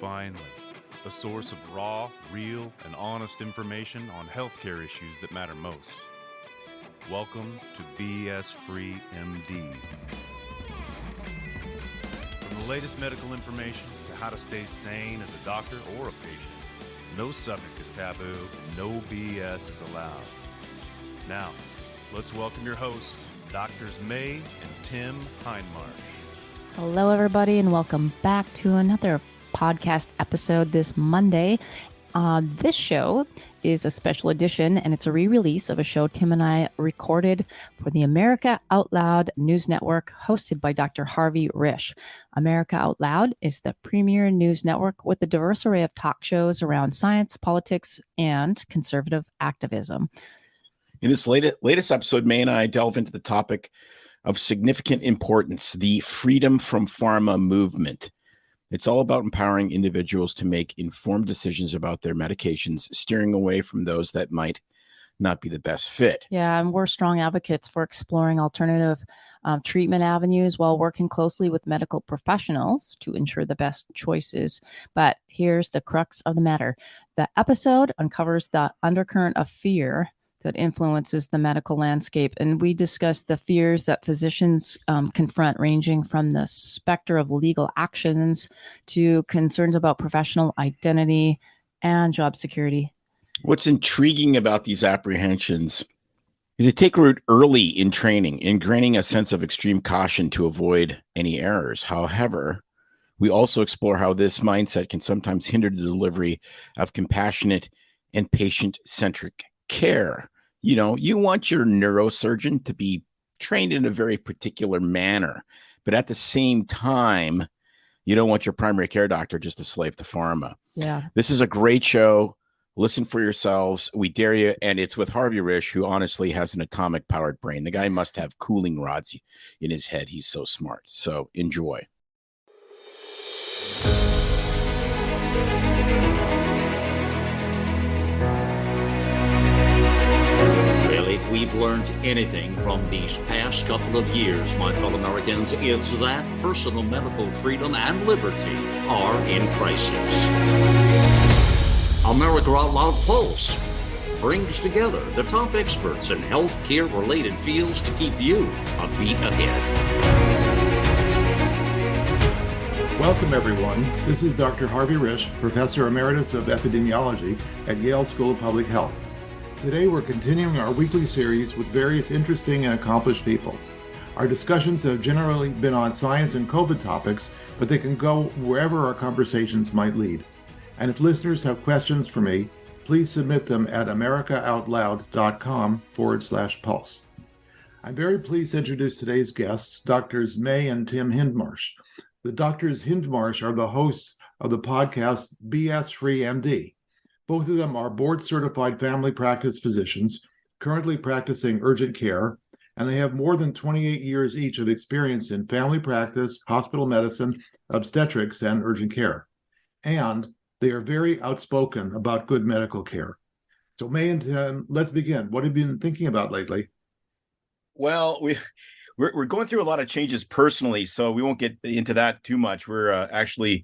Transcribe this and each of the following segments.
finally, a source of raw, real, and honest information on healthcare issues that matter most. Welcome to BS Free MD. From the latest medical information to how to stay sane as a doctor or a patient, no subject is taboo, no BS is allowed. Now, let's welcome your hosts, Doctors May and Tim Hindmarshs. Hello, everybody, and welcome back to another podcast episode this Monday. This show is a special edition, and it's a re-release of a show Tim and I recorded for the America Out Loud News Network, hosted by Dr. Harvey Risch. America Out Loud is the premier news network with a diverse array of talk shows around science, politics, and conservative activism. In this latest episode, May and I delve into the topic of significant importance, the freedom from pharma movement. It's all about empowering individuals to make informed decisions about their medications, steering away from those that might not be the best fit. Yeah, and we're strong advocates for exploring alternative treatment avenues while working closely with medical professionals to ensure the best choices. But here's the crux of the matter. The episode uncovers the undercurrent of fear that influences the medical landscape. And we discuss the fears that physicians confront, ranging from the specter of legal actions to concerns about professional identity and job security. What's intriguing about these apprehensions is they take root early in training, ingraining a sense of extreme caution to avoid any errors. However, we also explore how this mindset can sometimes hinder the delivery of compassionate and patient-centric care. You know, you want your neurosurgeon to be trained in a very particular manner, but at the same time, you don't want your primary care doctor just a slave to pharma. Yeah. This is a great show. Listen for yourselves. We dare you. And it's with Harvey Risch, who honestly has an atomic powered brain. The guy must have cooling rods in his head. He's so smart. So enjoy. If we've learned anything from these past couple of years, my fellow Americans, it's that personal medical freedom and liberty are in crisis. America Out Loud Pulse brings together the top experts in healthcare-related fields to keep you a beat ahead. Welcome, everyone. This is Dr. Harvey Risch, Professor Emeritus of Epidemiology at Yale School of Public Health. Today, we're continuing our weekly series with various interesting and accomplished people. Our discussions have generally been on science and COVID topics, but they can go wherever our conversations might lead. And if listeners have questions for me, please submit them at americaoutloud.com/pulse. I'm very pleased to introduce today's guests, Doctors May and Tim Hindmarshs. The Doctors Hindmarshs are the hosts of the podcast BS Free MD. Both of them are board-certified family practice physicians, currently practicing urgent care, and they have more than 28 years each of experience in family practice, hospital medicine, obstetrics, and urgent care. And they are very outspoken about good medical care. So May and Tim, let's begin. What have you been thinking about lately? Well, we're going through a lot of changes personally, so we won't get into that too much. We're actually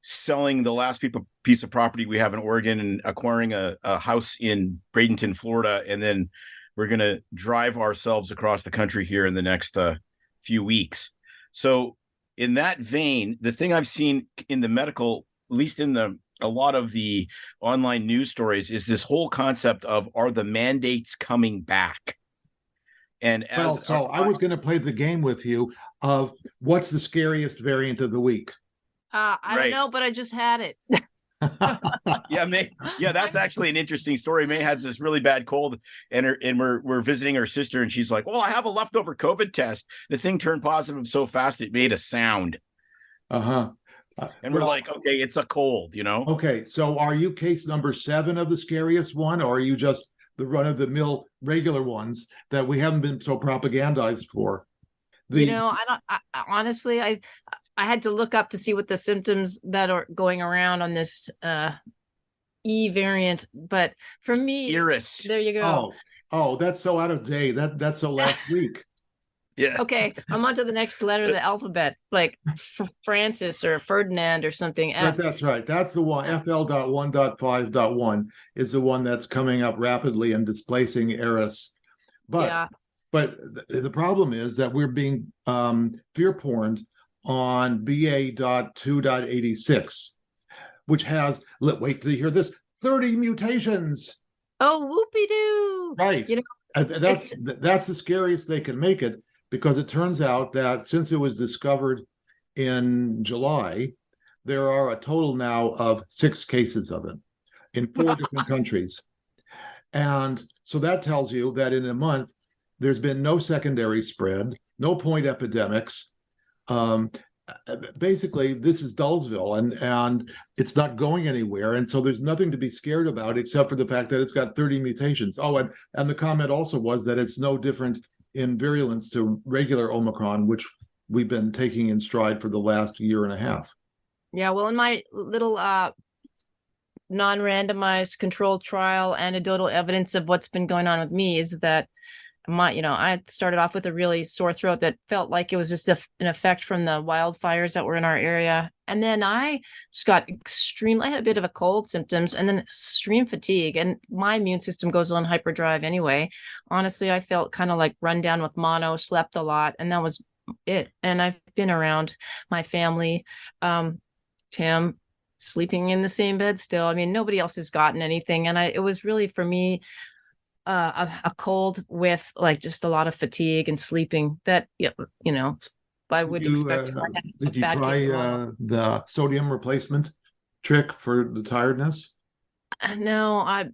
selling the last piece of property we have in Oregon and acquiring a house in Bradenton, Florida. And then we're going to drive ourselves across the country here in the next few weeks. So in that vein, the thing I've seen in the medical, at least in a lot of the online news stories, is this whole concept of, are the mandates coming back? And I was going to play the game with you of what's the scariest variant of the week. I don't know, but I just had it. Yeah, that's actually an interesting story. May has this really bad cold, and we're visiting her sister, and she's like, "Well, I have a leftover COVID test. The thing turned positive so fast it made a sound." And we're like, "Okay, it's a cold, you know." Okay, so are you case number 7 of the scariest one, or are you just the run-of-the-mill regular ones that we haven't been so propagandized for? Honestly, I had to look up to see what the symptoms that are going around on this E variant. But for me, Iris. There you go. Oh, that's so out of date. That's so last week. Yeah. Okay, I'm on to the next letter of the alphabet, like Francis or Ferdinand or something. F. That's right. That's the one. FL.1.5.1 is the one that's coming up rapidly and displacing Eris. But the problem is that we're being fear porned on BA.2.86, which has, wait till you hear this, 30 mutations. Oh, whoopie-doo. Right. You know, that's the scariest they can make it, because it turns out that since it was discovered in July, there are a total now of 6 cases of it in 4 different countries. And so that tells you that in a month, there's been no secondary spread, no point epidemics. Basically, this is Dullsville, and it's not going anywhere. And so there's nothing to be scared about except for the fact that it's got 30 mutations. Oh, and the comment also was that it's no different in virulence to regular Omicron, which we've been taking in stride for the last year and a half. Yeah, well, in my little non-randomized controlled trial, anecdotal evidence of what's been going on with me is that I started off with a really sore throat that felt like it was just an effect from the wildfires that were in our area. And then I just got I had a bit of a cold symptoms and then extreme fatigue, and my immune system goes on hyperdrive anyway. Honestly, I felt kind of like run down with mono, slept a lot, and that was it. And I've been around my family, Tim, sleeping in the same bed still. I mean, nobody else has gotten anything. And it was really, for me, a cold with like just a lot of fatigue and sleeping that, I would expect. Did you try the sodium replacement trick for the tiredness? No,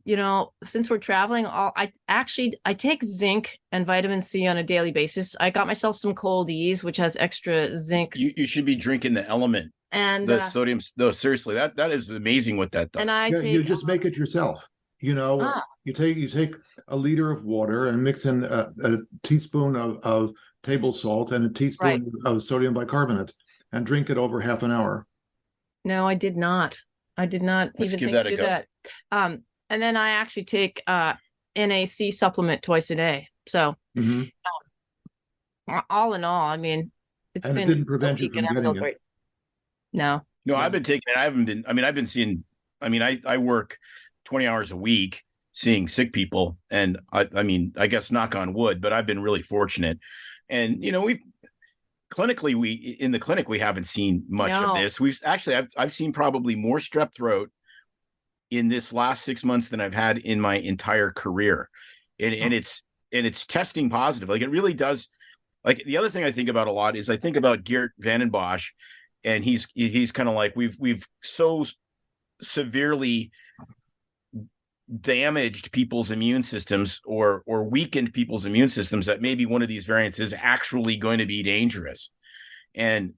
since we're traveling, I take zinc and vitamin C on a daily basis. I got myself some Cold Ease, which has extra zinc. You should be drinking the Element. And the sodium. No, seriously, that is amazing what that does. And you just make it yourself. You take a liter of water and mix in a teaspoon of table salt and a teaspoon of sodium bicarbonate and drink it over half an hour. No, I did not. Let's even think to do that. And then I actually take NAC supplement twice a day. So all in all, I mean, it didn't prevent you from getting it. No, I've been taking it. I've been seeing, I work 20 hours a week seeing sick people. And I guess knock on wood, but I've been really fortunate. And, in the clinic, we haven't seen much of this. I've seen probably more strep throat in this last 6 months than I've had in my entire career. And it's testing positive. Like, it really does. Like, the other thing I think about a lot is I think about Geert Vandenbosch, and he's kind of like, we've so severely damaged people's immune systems or weakened people's immune systems that maybe one of these variants is actually going to be dangerous. And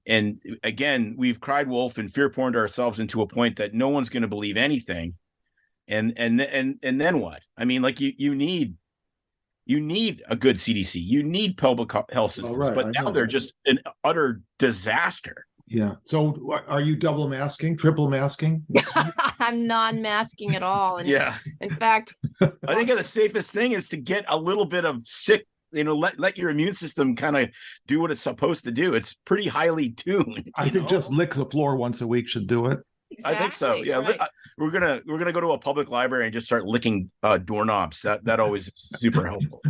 again, we've cried wolf and fear porned ourselves into a point that no one's going to believe anything. And then what? I mean, like, you need a good CDC, you need public health systems, but now they're just an utter disaster. Yeah. So are you double masking, triple masking? I'm non-masking at all. And in fact, I think the safest thing is to get a little bit of sick, let your immune system kind of do what it's supposed to do. It's pretty highly tuned. I think just lick the floor once a week should do it. Exactly, I think so. Yeah. Right. We're gonna go to a public library and just start licking doorknobs. That always is super helpful.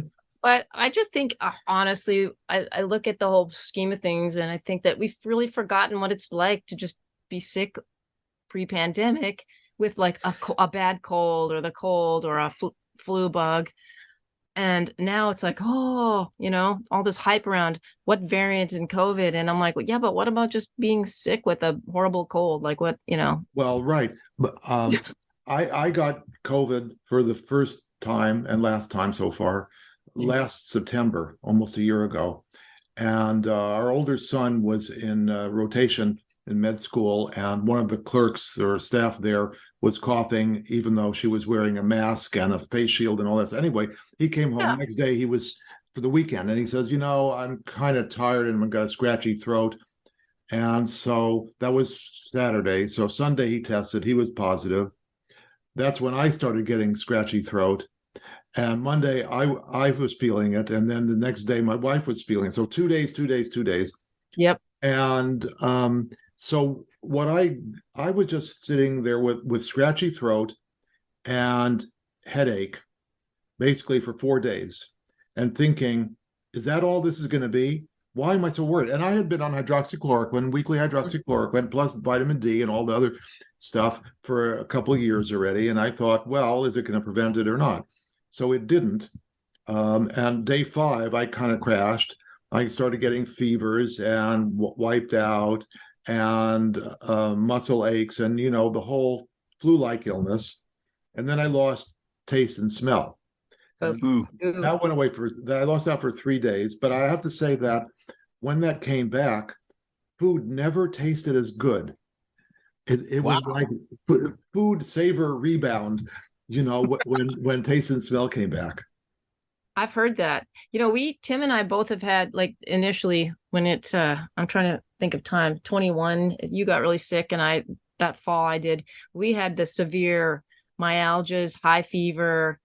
But I just think, honestly, I look at the whole scheme of things, and I think that we've really forgotten what it's like to just be sick pre-pandemic with like a bad cold or the cold or a flu bug. And now it's like, all this hype around what variant in COVID. And I'm like, well, yeah, but what about just being sick with a horrible cold? Like what, Well, right. But I got COVID for the first time and last time so far last September, almost a year ago. And our older son was in rotation in med school, and one of the clerks or staff there was coughing, even though she was wearing a mask and a face shield and all that. Anyway, he came home the next day. He was for the weekend, and he says, I'm kind of tired and I've got a scratchy throat. And so that was Saturday. So Sunday he tested. He was positive. That's when I started getting scratchy throat. And Monday, I was feeling it. And then the next day, my wife was feeling it. So 2 days, 2 days, 2 days. Yep. And so what I was just sitting there with scratchy throat and headache, basically for 4 days, and thinking, is that all this is going to be? Why am I so worried? And I had been on hydroxychloroquine, weekly hydroxychloroquine, plus vitamin D and all the other stuff for a couple of years already. And I thought, well, is it going to prevent it or not? So it didn't. And day 5, I kind of crashed. I started getting fevers and wiped out and muscle aches and, the whole flu-like illness. And then I lost taste and smell. And that went away I lost that for 3 days. But I have to say that when that came back, food never tasted as good. It was like food savor rebound, when taste and smell came back. I've heard that. Tim and I both have had, like, initially when it's I'm trying to think of time, 21, you got really sick, and that fall we had the severe myalgias, high fever,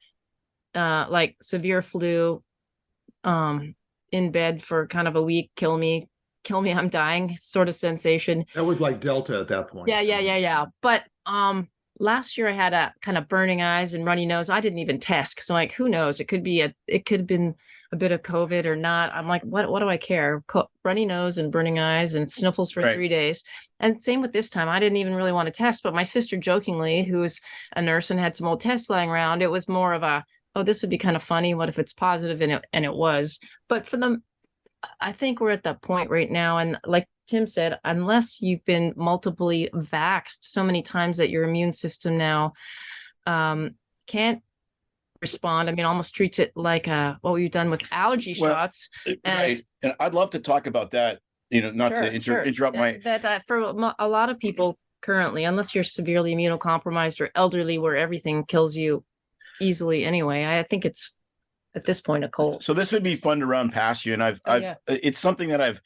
like severe flu, in bed for kind of a week, kill me, I'm dying sort of sensation. That was like Delta at that point. Yeah. But last year I had a kind of burning eyes and runny nose. I didn't even test because I'm like, who knows? It could have been a bit of COVID or not. I'm like, what do I care? Runny nose and burning eyes and sniffles for 3 days. And same with this time. I didn't even really want to test, but my sister jokingly, who's a nurse and had some old tests lying around, it was more of a, oh, this would be kind of funny. What if it's positive? And it was. But for them, I think we're at that point right now. And like Tim said, unless you've been multiply vaxxed so many times that your immune system now can't respond. I mean, almost treats it like what we've done with allergy shots. And I'd love to talk about that, not to interrupt for a lot of people currently, unless you're severely immunocompromised or elderly where everything kills you easily anyway, I think it's at this point a cold. So this would be fun to run past you, and it's something that I've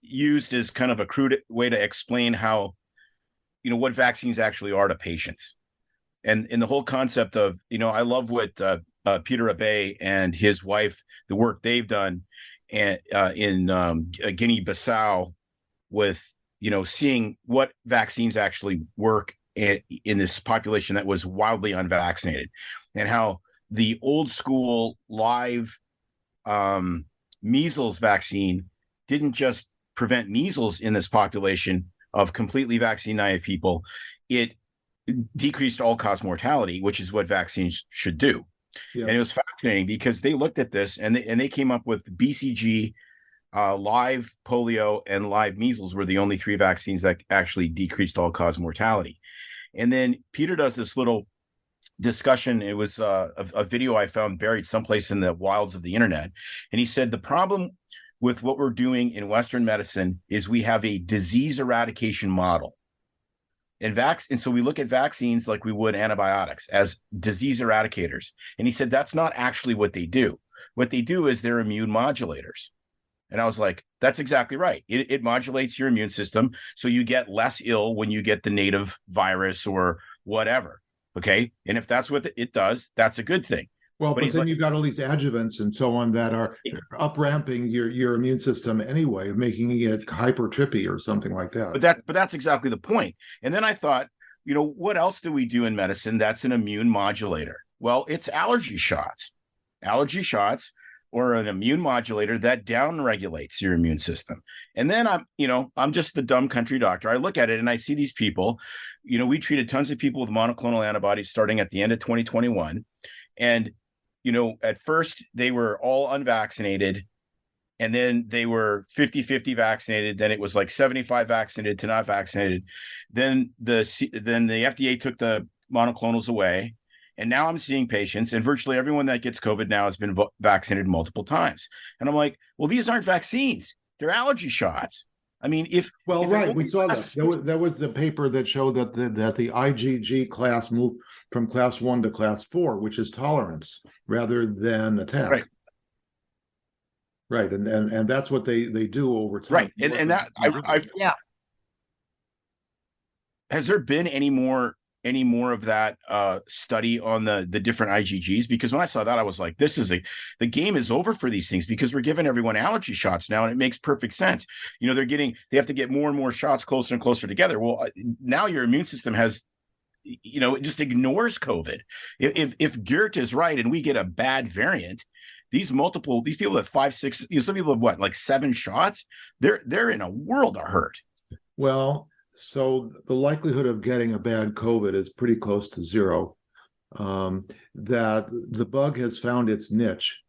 used as kind of a crude way to explain how, what vaccines actually are to patients, and in the whole concept of, I love what Peter Abbe and his wife, the work they've done, and in Guinea-Bissau with seeing what vaccines actually work in this population that was wildly unvaccinated, and how the old school live measles vaccine didn't just prevent measles in this population of completely vaccine naive people. It decreased all-cause mortality, which is what vaccines should do. Yeah. And it was fascinating because they looked at this and they came up with BCG, live polio, and live measles were the only 3 vaccines that actually decreased all-cause mortality. And then Peter does this little discussion. It was a video I found buried someplace in the wilds of the internet. And he said, the problem with what we're doing in Western medicine is we have a disease eradication model. And so we look at vaccines like we would antibiotics as disease eradicators. And he said, that's not actually what they do. What they do is they're immune modulators. And I was like, that's exactly right. It modulates your immune system, so you get less ill when you get the native virus or whatever. Okay. And if that's what it does, that's a good thing. Well, but then you've got all these adjuvants and so on that are up-ramping your immune system anyway, making it hyper trippy or something like that. But that's exactly the point. And then I thought, what else do we do in medicine that's an immune modulator? Well, it's allergy shots. Allergy shots or an immune modulator that downregulates your immune system. And then I'm just the dumb country doctor. I look at it and I see these people, we treated tons of people with monoclonal antibodies starting at the end of 2021. And, at first they were all unvaccinated, and then they were 50-50 vaccinated. Then it was like 75 vaccinated to not vaccinated. Then the FDA took the monoclonals away. And now I'm seeing patients, and virtually everyone that gets COVID now has been vaccinated multiple times. And I'm like, well, these aren't vaccines. They're allergy shots. I mean, we saw that. There was the paper that showed that the IgG class moved from class 1 to class 4, which is tolerance rather than attack. Right. And that's what they do over time. Right. And that, yeah. Has there been any more any more of that study on the different IgGs? Because when I saw that, I was like, the game is over for these things, because we're giving everyone allergy shots now, and it makes perfect sense. They have to get more and more shots closer and closer together. Well, now your immune system has, it just ignores COVID. If Geert is right and we get a bad variant, these people have 5, 6, some people have what, like 7 shots, they're in a world of hurt. Well, so the likelihood of getting a bad COVID is pretty close to zero. That the bug has found its niche.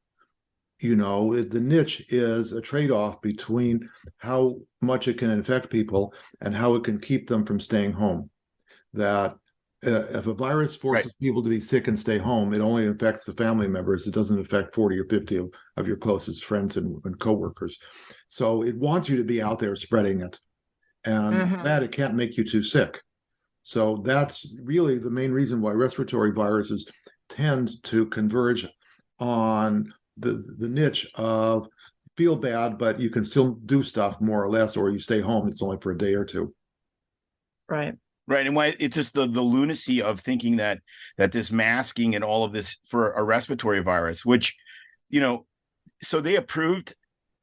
The niche is a trade-off between how much it can infect people and how it can keep them from staying home. That if a virus forces people to be sick and stay home, it only affects the family members. It doesn't affect 40 or 50 of your closest friends and coworkers. So it wants you to be out there spreading it. And that it can't make you too sick. So that's really the main reason why respiratory viruses tend to converge on the niche of feel bad, but you can still do stuff more or less, or you stay home. It's only for a day or two. Right. Right. And why it's just the lunacy of thinking that this masking and all of this for a respiratory virus, which, so they approved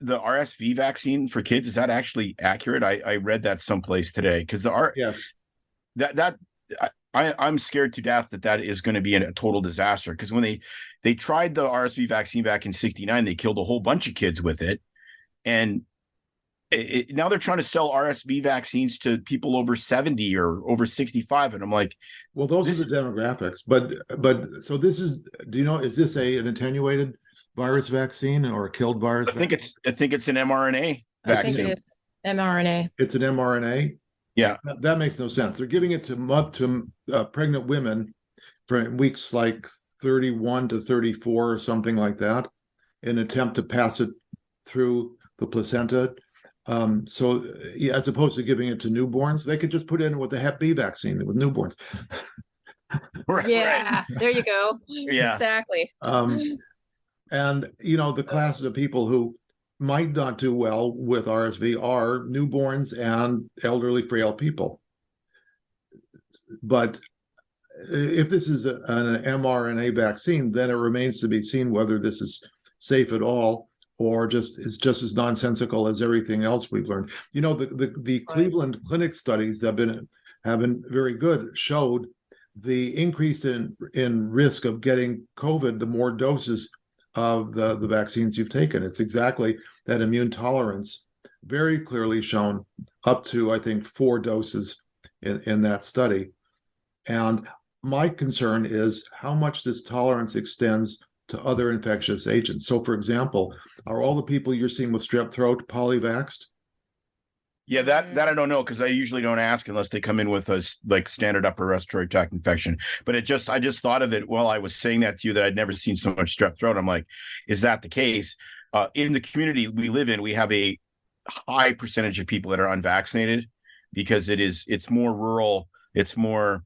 the RSV vaccine for kids. Is that actually accurate? I read that someplace today, because yes, I'm scared to death that is going to be a total disaster, because when they tried the RSV vaccine back in '69, they killed a whole bunch of kids with it, and now they're trying to sell RSV vaccines to people over 70 or over 65, and I'm like, well, those are the demographics. But so this is, is this an attenuated virus vaccine or a killed virus? I think it's an mRNA vaccine. I think it's mRNA. It's an mRNA. Yeah, that makes no sense. They're giving it to pregnant women for weeks like 31 to 34 or something like that, in an attempt to pass it through the placenta. So as opposed to giving it to newborns, they could just put it in with the Hep B vaccine with newborns. Yeah, there you go. Yeah, exactly. And, the classes of people who might not do well with RSV are newborns and elderly, frail people. But if this is an mRNA vaccine, then it remains to be seen whether this is safe at all, or is just as nonsensical as everything else we've learned. The Cleveland Clinic studies that have been very good, showed the increase in risk of getting COVID the more doses of the vaccines you've taken. It's exactly that immune tolerance, very clearly shown up to, I think, 4 doses in that study. And my concern is how much this tolerance extends to other infectious agents. So, for example, are all the people you're seeing with strep throat polyvaxxed? Yeah, that I don't know, because I usually don't ask unless they come in with a like standard upper respiratory tract infection. But I just thought of it while I was saying that to you, that I'd never seen so much strep throat. I'm like, is that the case? In the community we live in, we have a high percentage of people that are unvaccinated, because it's more rural, it's more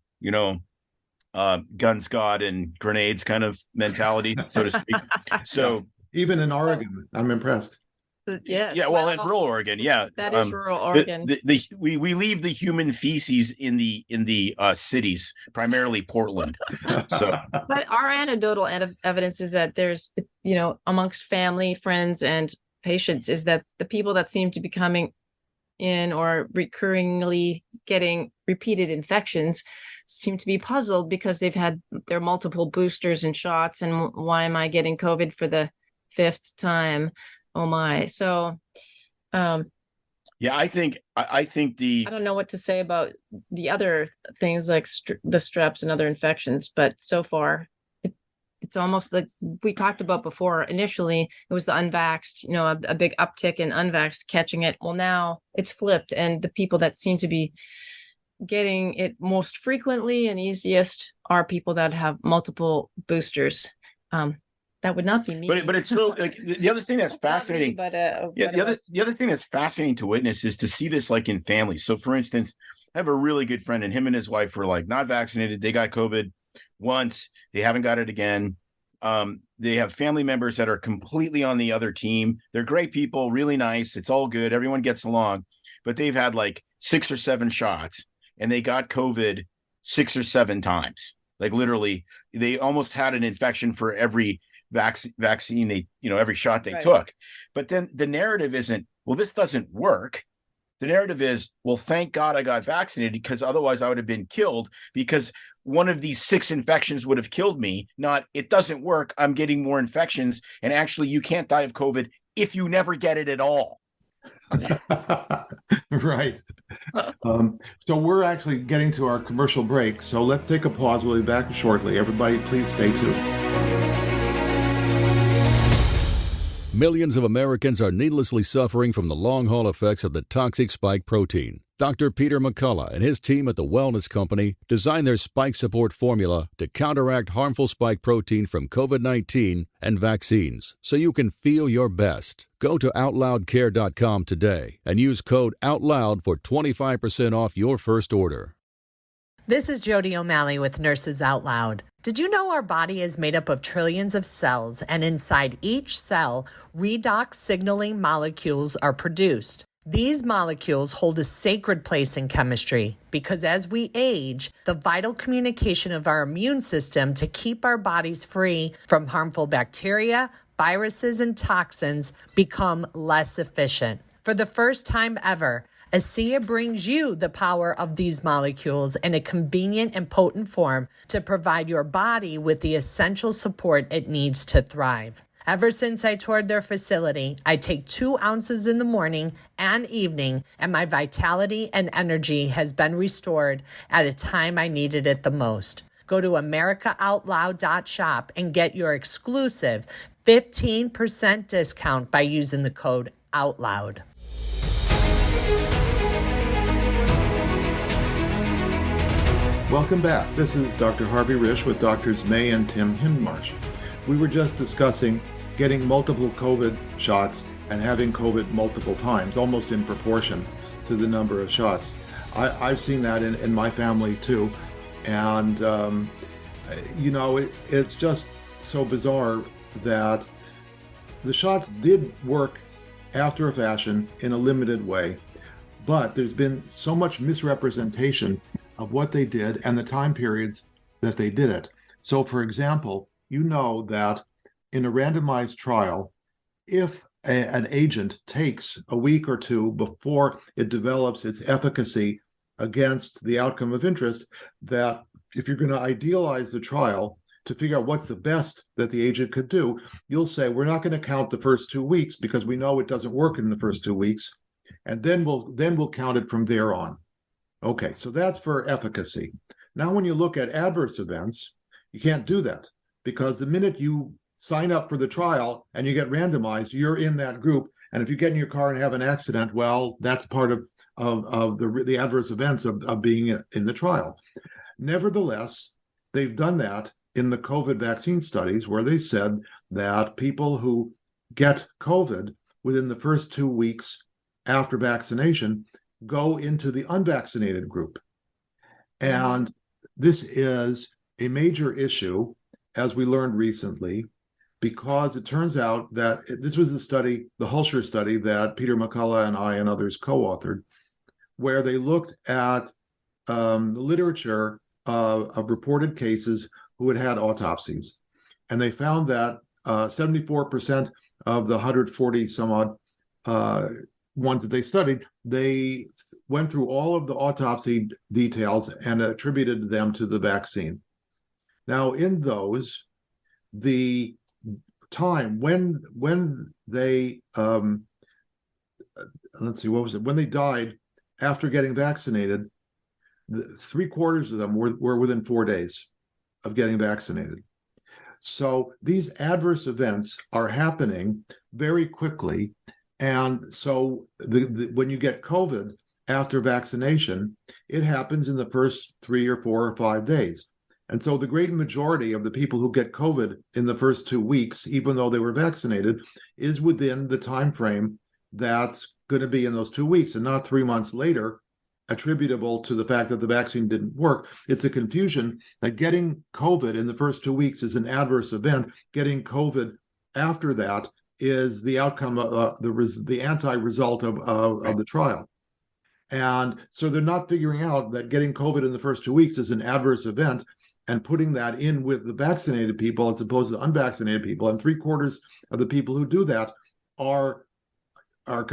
guns, God, and grenades kind of mentality, so to speak. So even in Oregon, I'm impressed. Yes. Yeah, well, in rural Oregon, yeah, that is rural Oregon. We leave the human feces in the cities, primarily Portland. So, but our anecdotal evidence is that there's, amongst family, friends, and patients, is that the people that seem to be coming in or recurringly getting repeated infections seem to be puzzled because they've had their multiple boosters and shots, and why am I getting COVID for the 5th time? Oh my. So yeah, I think I don't know what to say about the other things like the streps and other infections, but so far it's almost like we talked about before. Initially it was the unvaxxed, a big uptick in unvaxxed catching it. Well, now it's flipped, and the people that seem to be getting it most frequently and easiest are people that have multiple boosters. That would not be me. But it's still like the other thing that's fascinating. Me, but the other thing that's fascinating to witness is to see this like in families. So, for instance, I have a really good friend, and him and his wife were like not vaccinated. They got COVID once. They haven't got it again. They have family members that are completely on the other team. They're great people, really nice. It's all good. Everyone gets along, but they've had like 6 or 7 shots, and they got COVID 6 or 7 times. Like literally, they almost had an infection for every vaccine they, every shot they took. But then the narrative isn't, well, this doesn't work. The narrative is, well, thank God I got vaccinated, because otherwise I would have been killed, because one of these 6 infections would have killed me. Not, it doesn't work, I'm getting more infections. And actually, you can't die of COVID if you never get it at all. Right. So we're actually getting to our commercial break. So let's take a pause. We'll be back shortly. Everybody, please stay tuned. Millions of Americans are needlessly suffering from the long-haul effects of the toxic spike protein. Dr. Peter McCullough and his team at the Wellness Company designed their spike support formula to counteract harmful spike protein from COVID-19 and vaccines, so you can feel your best. Go to OutLoudCare.com today and use code OUTLOUD for 25% off your first order. This is Jody O'Malley with Nurses Out Loud. Did you know our body is made up of trillions of cells, and inside each cell, redox signaling molecules are produced? These molecules hold a sacred place in chemistry because as we age, the vital communication of our immune system to keep our bodies free from harmful bacteria, viruses, and toxins become less efficient. For the first time ever, ASEA brings you the power of these molecules in a convenient and potent form to provide your body with the essential support it needs to thrive. Ever since I toured their facility, I take 2 ounces in the morning and evening, and my vitality and energy has been restored at a time I needed it the most. Go to AmericaOutloud.shop and get your exclusive 15% discount by using the code OUTLOUD. Welcome back. This is Dr. Harvey Risch with Drs. May and Tim Hindmarshs. We were just discussing getting multiple COVID shots and having COVID multiple times, almost in proportion to the number of shots. I've seen that in my family too. And, it's just so bizarre that the shots did work after a fashion in a limited way, but there's been so much misrepresentation of what they did and the time periods that they did it. So, for example, you know that in a randomized trial, if an agent takes a week or 2 before it develops its efficacy against the outcome of interest, that if you're going to idealize the trial to figure out what's the best that the agent could do, you'll say, we're not going to count the first 2 weeks because we know it doesn't work in the first 2 weeks. And then we'll count it from there on. Okay, so that's for efficacy. Now, when you look at adverse events, you can't do that, because the minute you sign up for the trial and you get randomized, you're in that group. And if you get in your car and have an accident, well, that's part of the adverse events of being in the trial. Nevertheless, they've done that in the COVID vaccine studies, where they said that people who get COVID within the first 2 weeks after vaccination go into the unvaccinated group. And this is a major issue, as we learned recently, because it turns out that this was the study, the Hulscher study, that Peter McCullough and I and others co-authored, where they looked at the literature of reported cases who had had autopsies. And they found that 74% of the 140 some odd ones that they studied, they went through all of the autopsy details and attributed them to the vaccine. Now, in those, the time when they when they died after getting vaccinated, 3/4 of them were within 4 days of getting vaccinated. So these adverse events are happening very quickly. And so when you get COVID after vaccination, it happens in the first 3 or 4 or 5 days. And so the great majority of the people who get COVID in the first 2 weeks, even though they were vaccinated, is within the time frame that's going to be in those 2 weeks, and not 3 months later, attributable to the fact that the vaccine didn't work. It's a confusion that getting COVID in the first 2 weeks is an adverse event. Getting COVID after that is the outcome of the anti-result of the trial. And so they're not figuring out that getting COVID in the first 2 weeks is an adverse event and putting that in with the vaccinated people as opposed to unvaccinated people. And 3/4 of the people who do that are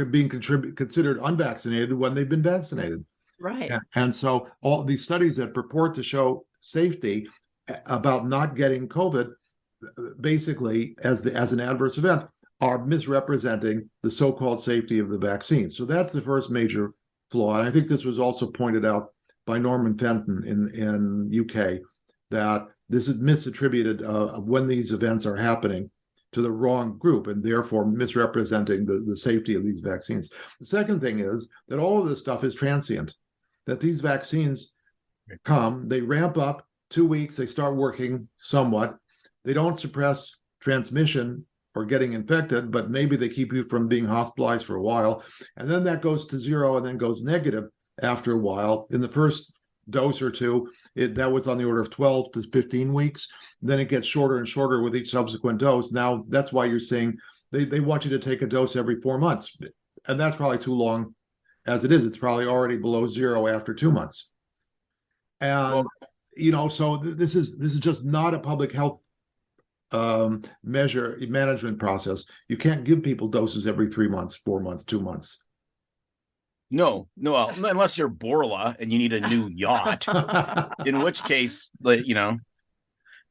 being considered unvaccinated when they've been vaccinated. Right. And so all these studies that purport to show safety about not getting COVID, basically as an adverse event, are misrepresenting the so-called safety of the vaccine. So that's the first major flaw. And I think this was also pointed out by Norman Fenton in UK, that this is misattributed when these events are happening to the wrong group, and therefore misrepresenting the safety of these vaccines. The second thing is that all of this stuff is transient, that these vaccines come, they ramp up 2 weeks, they start working somewhat. They don't suppress transmission or getting infected, but maybe they keep you from being hospitalized for a while. And then that goes to zero and then goes negative after a while. In the first dose or two, that was on the order of 12 to 15 weeks. Then it gets shorter and shorter with each subsequent dose. Now, that's why you're seeing they want you to take a dose every 4 months. And that's probably too long as it is. It's probably already below zero after 2 months. And, so this is just not a public health management process. You can't give people doses every 3 months, 4 months, 2 months. No, unless you're Borla and you need a new yacht, in which case,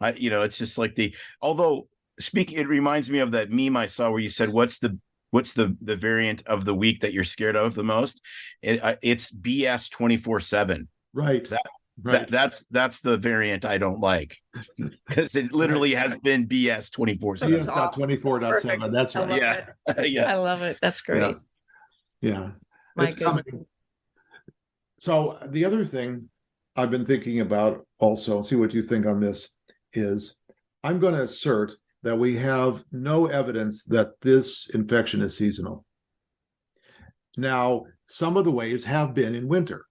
it's just like although speaking, it reminds me of that meme I saw where you said, what's the variant of the week that you're scared of the most? It's BS 24/7. Right. That's the variant I don't like, because it literally has been BS 24/7. BS 24.7. That's right. Yeah. I love it. That's great. Yes. Yeah. My It's coming. So the other thing I've been thinking about also, see what you think on this, is I'm going to assert that we have no evidence that this infection is seasonal. Now, some of the waves have been in winter,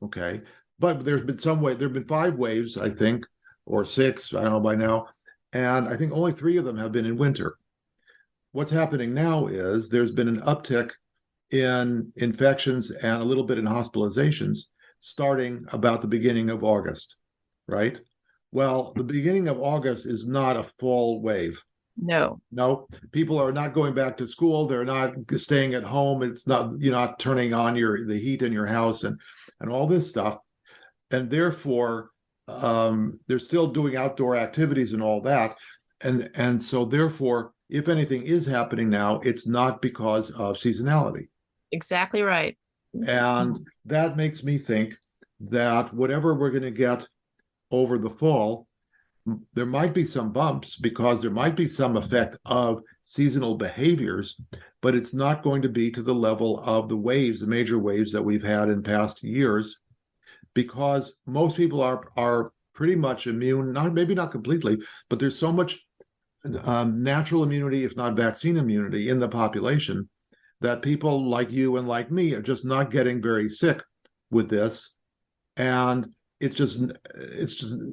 okay? But there's been there have been 5 waves, I think, or 6, I don't know by now, and I think only 3 of them have been in winter. What's happening now is there's been an uptick in infections and a little bit in hospitalizations starting about the beginning of August, right? Well, the beginning of August is not a fall wave. No, people are not going back to school. They're not staying at home. It's not, you're not turning on the heat in your house and all this stuff. And therefore, they're still doing outdoor activities and all that. And so therefore, if anything is happening now, it's not because of seasonality. exactly right. And that makes me think that whatever we're going to get over the fall, there might be some bumps because there might be some effect of seasonal behaviors, but it's not going to be to the level of the waves, the major waves that we've had in past years, because most people are pretty much immune, maybe not completely, but there's so much natural immunity, if not vaccine immunity, in the population that people like you and like me are just not getting very sick with this. And it's just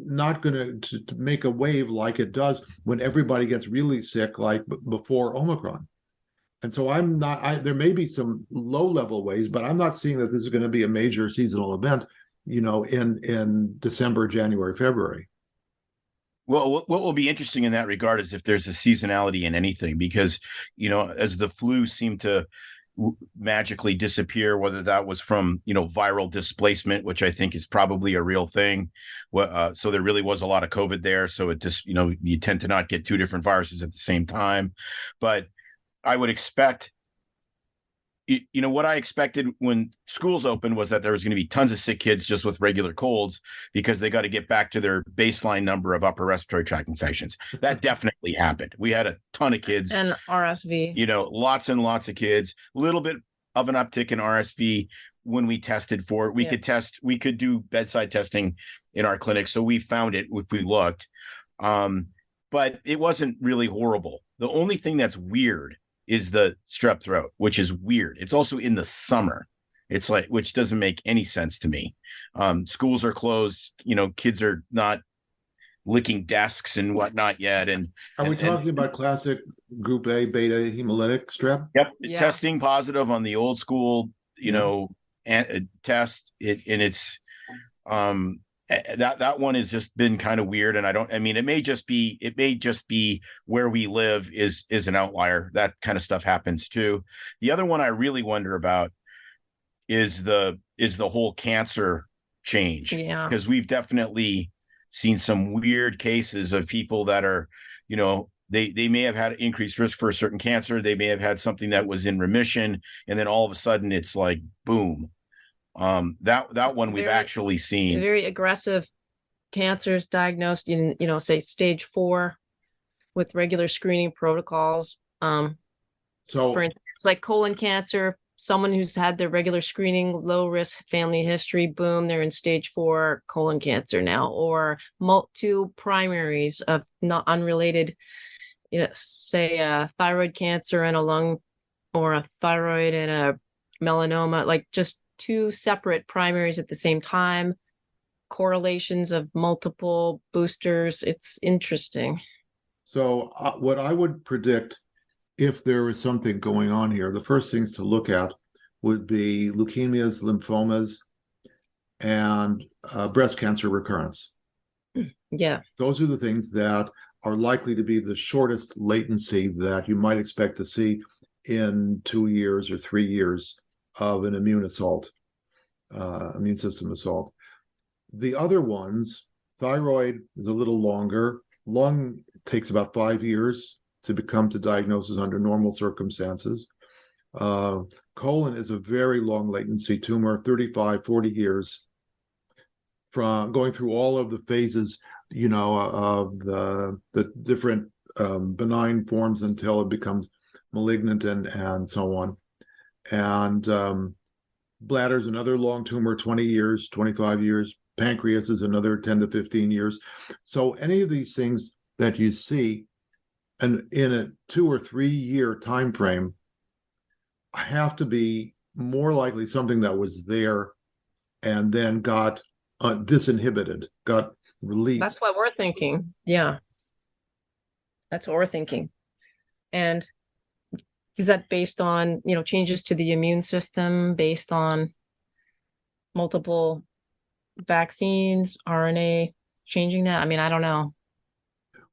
not going to make a wave like it does when everybody gets really sick, like before Omicron. And so there may be some low level waves, but I'm not seeing that this is going to be a major seasonal event, in December, January, February. Well, what will be interesting in that regard is if there's a seasonality in anything, because, as the flu seemed to magically disappear, whether that was from, viral displacement, which I think is probably a real thing. So there really was a lot of COVID there. So it just, you tend to not get 2 different viruses at the same time. But I would expect, what I expected when schools opened was that there was going to be tons of sick kids just with regular colds because they got to get back to their baseline number of upper respiratory tract infections. That definitely happened. We had a ton of kids. And RSV. Lots and lots of kids. A little bit of an uptick in RSV when we tested for it. We could do bedside testing in our clinic. So we found it if we looked. But it wasn't really horrible. The only thing that's weird is the strep throat, which is weird. It's also in the summer. It's which doesn't make any sense to me. Schools are closed. Kids are not licking desks and whatnot yet. And are we talking about classic group A beta hemolytic strep? Yep. Yeah. Testing positive on the old school, test. It's that one has just been kind of weird, and it may just be where we live is an outlier. That kind of stuff happens too. The other one I really wonder about is the whole cancer change, because we've definitely seen some weird cases of people that are, they may have had increased risk for a certain cancer, they may have had something that was in remission, and then all of a sudden it's like boom. That one we've actually seen very aggressive cancers diagnosed in, say stage 4 with regular screening protocols. So for instance, like colon cancer, someone who's had their regular screening, low risk family history, boom, they're in stage 4 colon cancer now, or 2 primaries of not unrelated, say thyroid cancer and a lung, or a thyroid and a melanoma, like just 2 separate primaries at the same time, correlations of multiple boosters. It's interesting. So what I would predict, if there was something going on here, the first things to look at would be leukemias, lymphomas, and breast cancer recurrence. Yeah. Those are the things that are likely to be the shortest latency that you might expect to see in 2 years or 3 years of an immune system assault. The other ones, thyroid is a little longer. Lung takes about 5 years to come to diagnosis under normal circumstances. Colon is a very long latency tumor, 35, 40 years, from going through all of the phases, of the different benign forms until it becomes malignant and so on. And bladder's another long tumor, 20 years, 25 years. Pancreas is another 10 to 15 years. So any of these things that you see, and in a 2 or 3 year time frame, have to be more likely something that was there and then got disinhibited, got released. That's what we're thinking. Yeah, that's what we're thinking. And is that based on, changes to the immune system, based on multiple vaccines, RNA changing that? I don't know.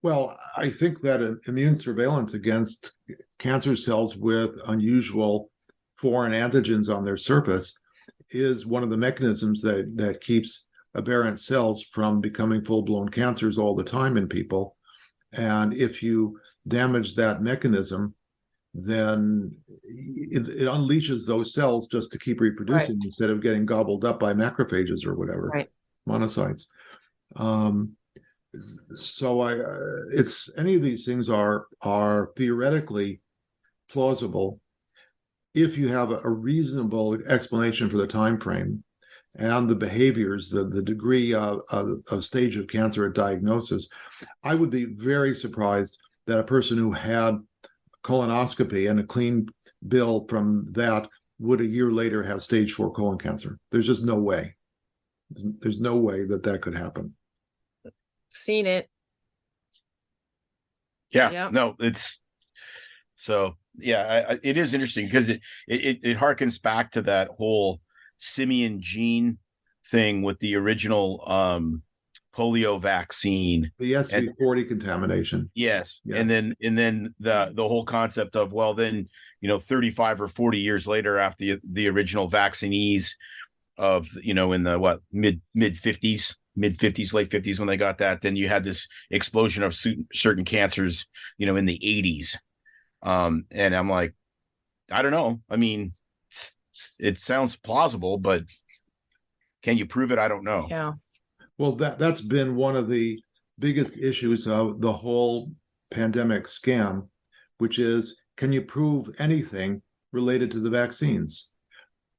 Well, I think that immune surveillance against cancer cells with unusual foreign antigens on their surface is one of the mechanisms that keeps aberrant cells from becoming full-blown cancers all the time in people. And if you damage that mechanism, then it unleashes those cells just to keep reproducing, right, instead of getting gobbled up by macrophages or whatever, right, monocytes. So it's any of these things are theoretically plausible if you have a reasonable explanation for the time frame and the behaviors, the degree of stage of cancer at diagnosis. I would be very surprised that a person who had colonoscopy and a clean bill from that would a year later have stage 4 colon cancer. There's just no way. There's no way that could happen. Seen it. Yeah. No, it's so, yeah, it is interesting because it harkens back to that whole simian gene thing with the original polio vaccine, the SV40 contamination. Yes. Yeah. And then the whole concept of, well, then 35 or 40 years later, after the original vaccinees of in the mid 50s, late 50s, when they got that, then you had this explosion of certain cancers in the 80s. And I'm like, I don't know, it sounds plausible, but can you prove it? I don't know. Yeah. Well, that's been one of the biggest issues of the whole pandemic scam, which is, can you prove anything related to the vaccines?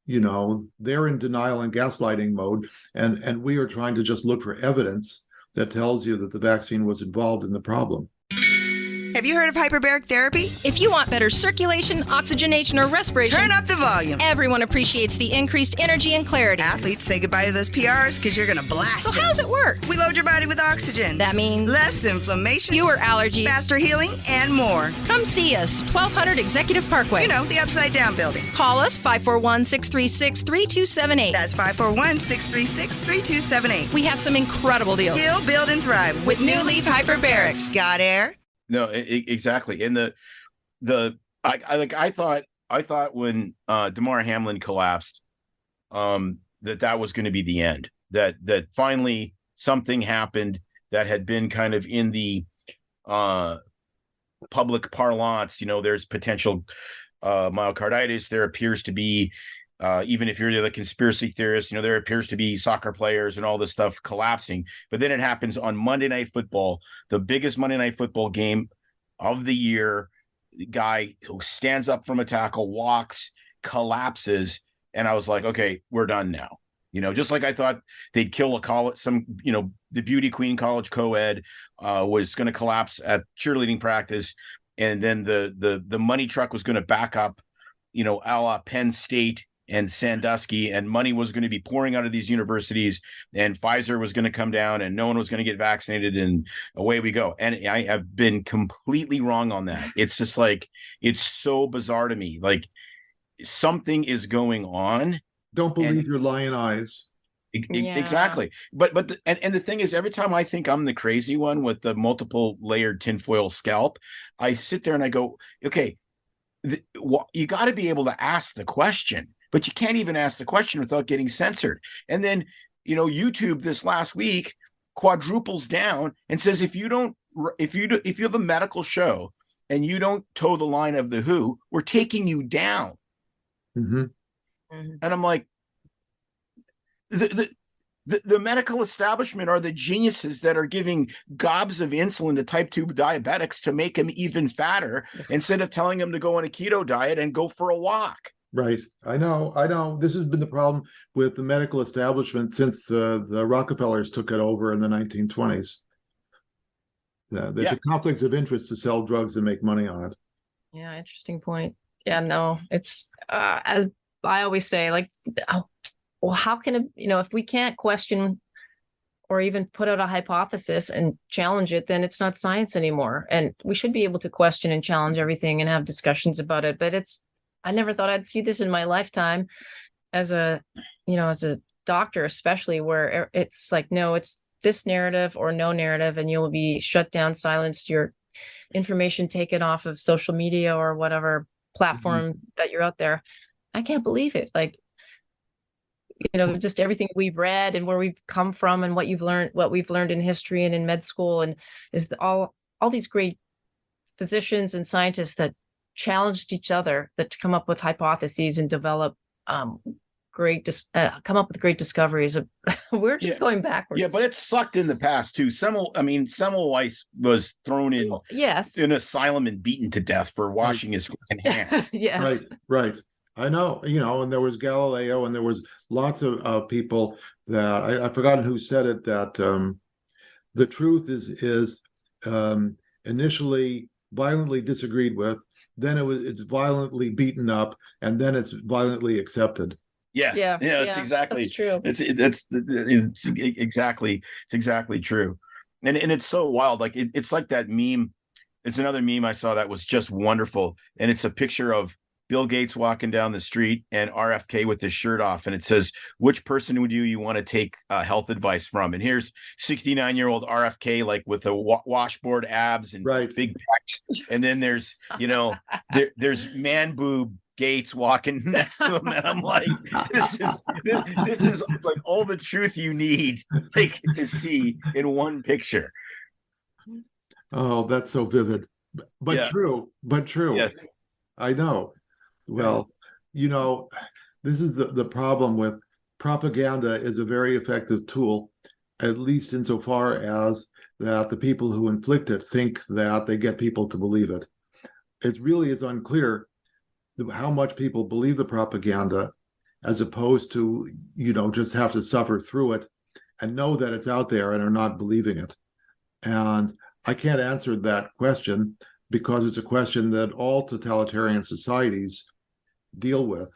They're in denial and gaslighting mode, and we are trying to just look for evidence that tells you that the vaccine was involved in the problem. Have you You heard of hyperbaric therapy? If you want better circulation, oxygenation, or respiration, Turn up the volume. Everyone appreciates the increased energy and clarity. Athletes, say goodbye to those PRs because you're going to blast So them. how does it work? We load your body with oxygen. That means less inflammation, fewer allergies, faster healing, and more. Come see us, 1200 Executive Parkway. You know, the Upside Down building. Call us 541-636-3278. That's 541-636-3278. We have some incredible deals. Heal, build, and thrive with New Leaf Hyperbarics. Got air? No, exactly. And I thought when Damar Hamlin collapsed, that was going to be the end. That finally something happened that had been kind of in the public parlance. You know, there's potential myocarditis. There appears to be, even if you're the conspiracy theorist, you know, there appears to be soccer players and all this stuff collapsing. But then it happens on Monday Night Football, the biggest Monday Night Football game of the year. The guy who stands up from a tackle, walks, collapses, and I was like, okay, we're done now. You know, just like I thought they'd kill the beauty queen college co-ed was going to collapse at cheerleading practice, and then the money truck was going to back up, you know, a la Penn State and Sandusky, and money was going to be pouring out of these universities, and Pfizer was going to come down, and no one was going to get vaccinated, and away we go. And I have been completely wrong on that. It's just like, it's so bizarre to me. Like, something is going on. Don't believe your lying eyes. Exactly. But the thing is, every time I think I'm the crazy one with the multiple layered tinfoil scalp, I sit there and I go, okay, you got to be able to ask the question. But you can't even ask the question without getting censored. And then, you know, YouTube this last week quadruples down and says, if you have a medical show and you don't toe the line of the WHO, we're taking you down. Mm-hmm. And I'm like, the medical establishment are the geniuses that are giving gobs of insulin to type 2 diabetics to make them even fatter instead of telling them to go on a keto diet and go for a walk. Right. I know. This has been the problem with the medical establishment since the Rockefellers took it over in the 1920s. There's a conflict of interest to sell drugs and make money on it. Yeah, interesting point. Yeah, no, it's as I always say, like, well, how can it, you know, if we can't question or even put out a hypothesis and challenge it, then it's not science anymore. And we should be able to question and challenge everything and have discussions about it. But I never thought I'd see this in my lifetime as a doctor, especially, where it's like, no, it's this narrative or no narrative, and you'll be shut down, silenced, your information taken off of social media or whatever platform that you're out there. I can't believe it. Like, you know, just everything we've read and where we've come from and what we've learned in history and in med school, and is all these great physicians and scientists that challenged each other, that come up with hypotheses and develop come up with great discoveries. We're just going backwards. Yeah, but it's sucked in the past too. Semmelweis was thrown in in asylum and beaten to death for washing his fucking hands. Yes. Right. I know, you know, and there was Galileo, and there was lots of people that I've forgotten who said it, that the truth is initially violently disagreed with, then it's violently beaten up, and then it's violently accepted. Yeah. It's exactly, that's true. It's exactly true. And it's so wild. Like it's like that meme. It's another meme I saw that was just wonderful. And it's a picture of Bill Gates walking down the street and RFK with his shirt off. And it says, which person would you want to take health advice from? And here's 69-year-old RFK, like with the washboard abs and big pecs. And then there's, you know, there's man boob Gates walking next to him. And I'm like, this is like all the truth you need to see in one picture. Oh, that's so vivid, but true. Yeah. I know. Well, you know, this is the problem with propaganda. Is a very effective tool, at least insofar as that the people who inflict it think that they get people to believe it. It really is unclear how much people believe the propaganda, as opposed to, you know, just have to suffer through it and know that it's out there and are not believing it. And I can't answer that question because it's a question that all totalitarian societies deal with.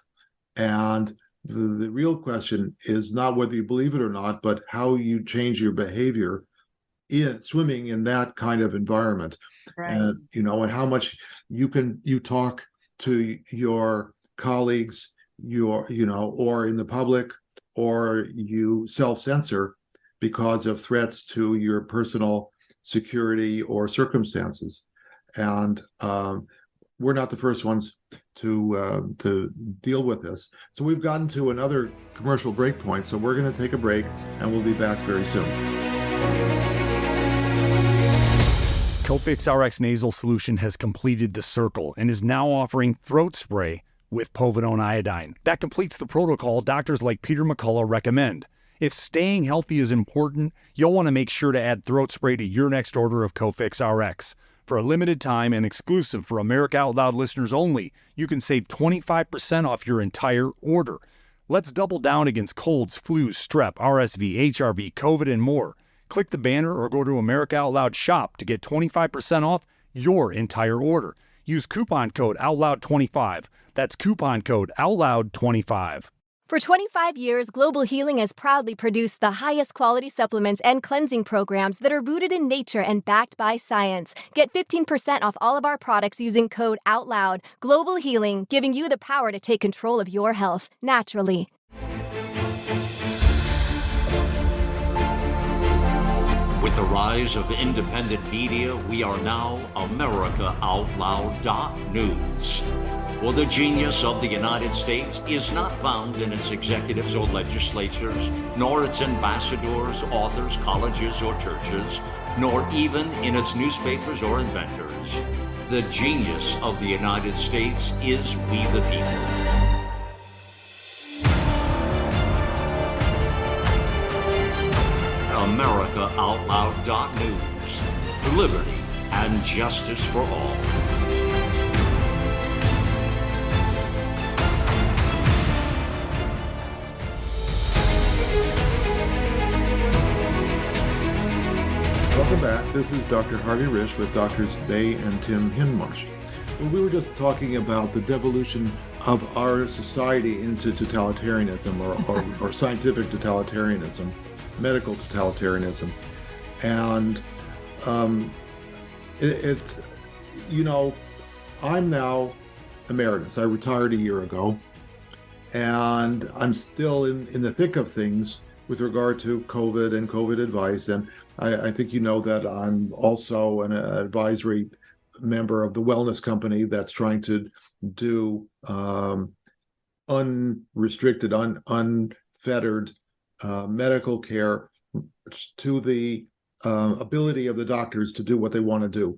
And the real question is not whether you believe it or not, but how you change your behavior in swimming in that kind of environment. Right. And and how much you talk to your colleagues, or in the public, or you self-censor because of threats to your personal security or circumstances. And we're not the first ones to deal with this. So we've gotten to another commercial break point. So we're going to take a break, and we'll be back very soon. Cofix RX nasal solution has completed the circle and is now offering throat spray with povidone iodine. That completes the protocol doctors like Peter McCullough recommend. If staying healthy is important, you'll want to make sure to add throat spray to your next order of Cofix RX. For a limited time and exclusive for America Out Loud listeners only, you can save 25% off your entire order. Let's double down against colds, flus, strep, RSV, HRV, COVID, and more. Click the banner or go to America Out Loud shop to get 25% off your entire order. Use coupon code OUTLOUD25. That's coupon code OUTLOUD25. For 25 years, Global Healing has proudly produced the highest quality supplements and cleansing programs that are rooted in nature and backed by science. Get 15% off all of our products using code OUTLOUD. Global Healing, giving you the power to take control of your health naturally. With the rise of independent media, we are now AmericaOutloud.news. For the genius of the United States is not found in its executives or legislatures, nor its ambassadors, authors, colleges, or churches, nor even in its newspapers or inventors. The genius of the United States is we the people. AmericaOutloud.news. Liberty and justice for all. Welcome back. This is Dr. Harvey Risch with Drs. May and Tim Hindmarshs. Well, we were just talking about the devolution of our society into totalitarianism or scientific totalitarianism, medical totalitarianism. And I'm now emeritus. I retired a year ago, and I'm still in the thick of things with regard to COVID and COVID advice. And I think you know that I'm also an advisory member of the wellness company that's trying to do unrestricted, unfettered medical care to the ability of the doctors to do what they want to do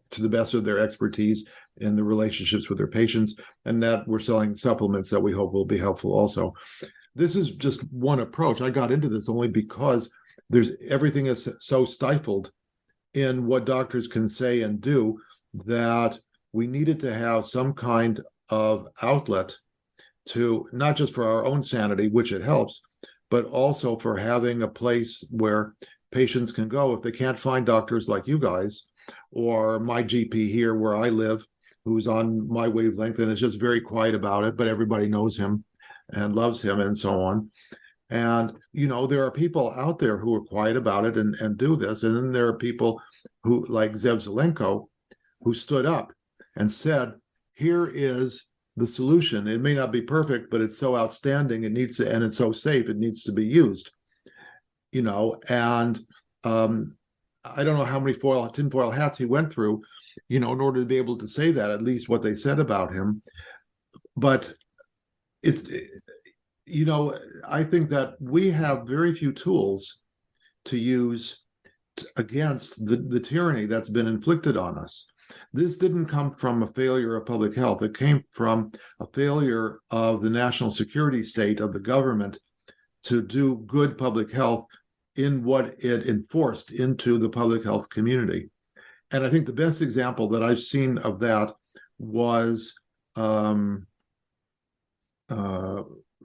to the best of their expertise in the relationships with their patients, and that we're selling supplements that we hope will be helpful also. This is just one approach. I got into this only because everything is so stifled in what doctors can say and do that we needed to have some kind of outlet to, not just for our own sanity, which it helps, but also for having a place where patients can go if they can't find doctors like you guys or my GP here where I live, who's on my wavelength and is just very quiet about it, but everybody knows him and loves him and so on. And, there are people out there who are quiet about it and do this. And then there are people who, like Zev Zelenko, who stood up and said, here is the solution. It may not be perfect, but it's so outstanding. And it's so safe. It needs to be used, and I don't know how many tinfoil hats he went through, in order to be able to say that, at least what they said about him. But it's, I think that we have very few tools to use against the tyranny that's been inflicted on us. This didn't come from a failure of public health. It came from a failure of the national security state, of the government, to do good public health in what it enforced into the public health community. And I think the best example that I've seen of that was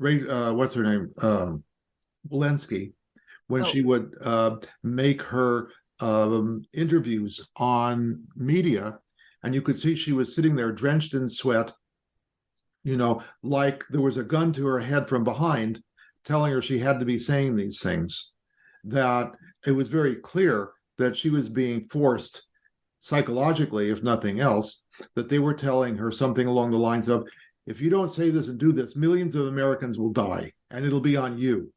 what's her name? Walensky, when she would make her interviews on media And you could see she was sitting there drenched in sweat, like there was a gun to her head from behind telling her she had to be saying these things, that it was very clear that she was being forced psychologically, if nothing else, that they were telling her something along the lines of, if you don't say this and do this, millions of Americans will die and it'll be on you.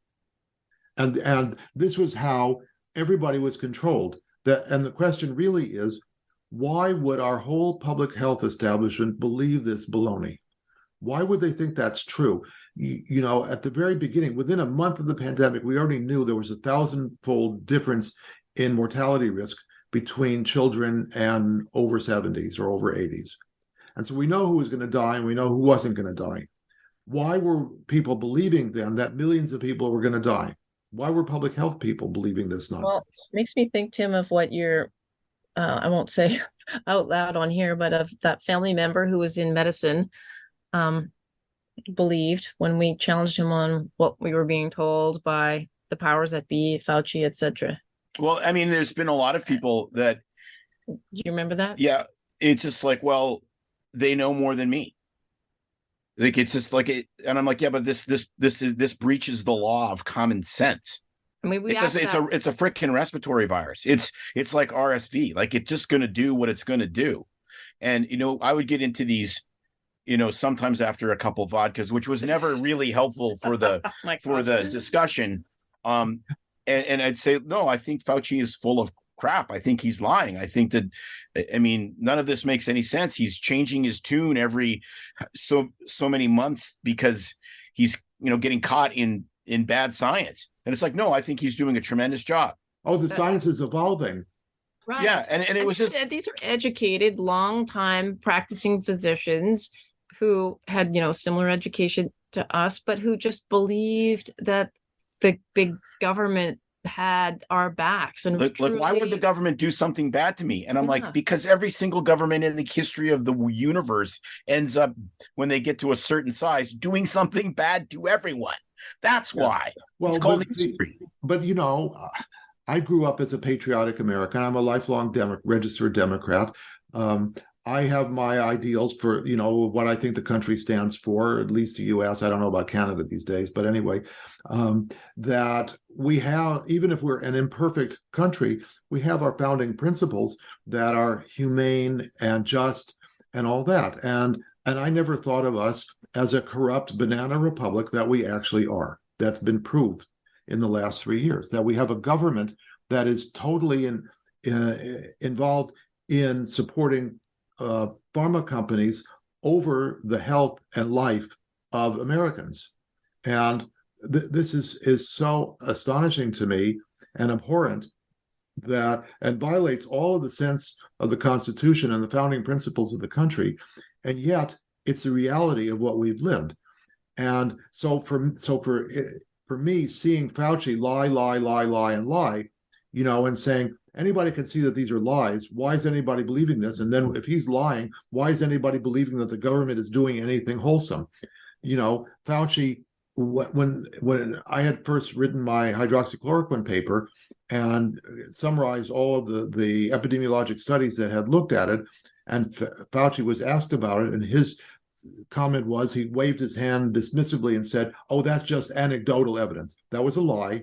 And this was how everybody was controlled. And the question really is, why would our whole public health establishment believe this baloney? Why would they think that's true? At the very beginning, within a month of the pandemic, we already knew there was 1,000-fold difference in mortality risk between children and over 70s or over 80s. And so we know who was going to die and we know who wasn't going to die. Why were people believing then that millions of people were going to die? Why were public health people believing this nonsense? Well, it makes me think, Tim, of what you're, I won't say out loud on here, but of that family member who was in medicine, believed when we challenged him on what we were being told by the powers that be, Fauci, etc. Well, I mean, there's been a lot of people that. Do you remember that? Yeah, it's just like, well, they know more than me. Like, it's just like it, and I'm like, yeah, but this breaches the law of common sense. I mean, it's a freaking respiratory virus. It's like RSV. Like, it's just going to do what it's going to do. And I would get into these, sometimes after a couple vodkas, which was never really helpful for the discussion. And I'd say, no, I think Fauci is full of crap. I think he's lying. I think that, none of this makes any sense. He's changing his tune every so many months because he's, getting caught in bad science. And it's like, no, I think he's doing a tremendous job. Oh, the science is evolving. Right. Yeah. And it was just, these are educated, long time practicing physicians who had, similar education to us, but who just believed that the big government had our backs. And like, why would the government do something bad to me? And I'm like, because every single government in the history of the universe ends up, when they get to a certain size, doing something bad to everyone. That's why. Well, it's called history. But I grew up as a patriotic American. I'm a lifelong registered Democrat. I have my ideals for, what I think the country stands for, at least the U.S. I don't know about Canada these days, but anyway, that we have, even if we're an imperfect country, we have our founding principles that are humane and just and all that. And I never thought of us as a corrupt banana republic that we actually are. That's been proved in the last 3 years, that we have a government that is totally involved in supporting pharma companies over the health and life of Americans. And this is so astonishing to me and abhorrent and violates all of the sense of the Constitution and the founding principles of the country. And yet it's the reality of what we've lived. And so for me, seeing Fauci lie, and saying, anybody can see that these are lies. Why is anybody believing this? And then if he's lying, why is anybody believing that the government is doing anything wholesome? Fauci, when I had first written my hydroxychloroquine paper and summarized all of the epidemiologic studies that had looked at it, and Fauci was asked about it, and his comment was, he waved his hand dismissively and said, oh, that's just anecdotal evidence. That was a lie.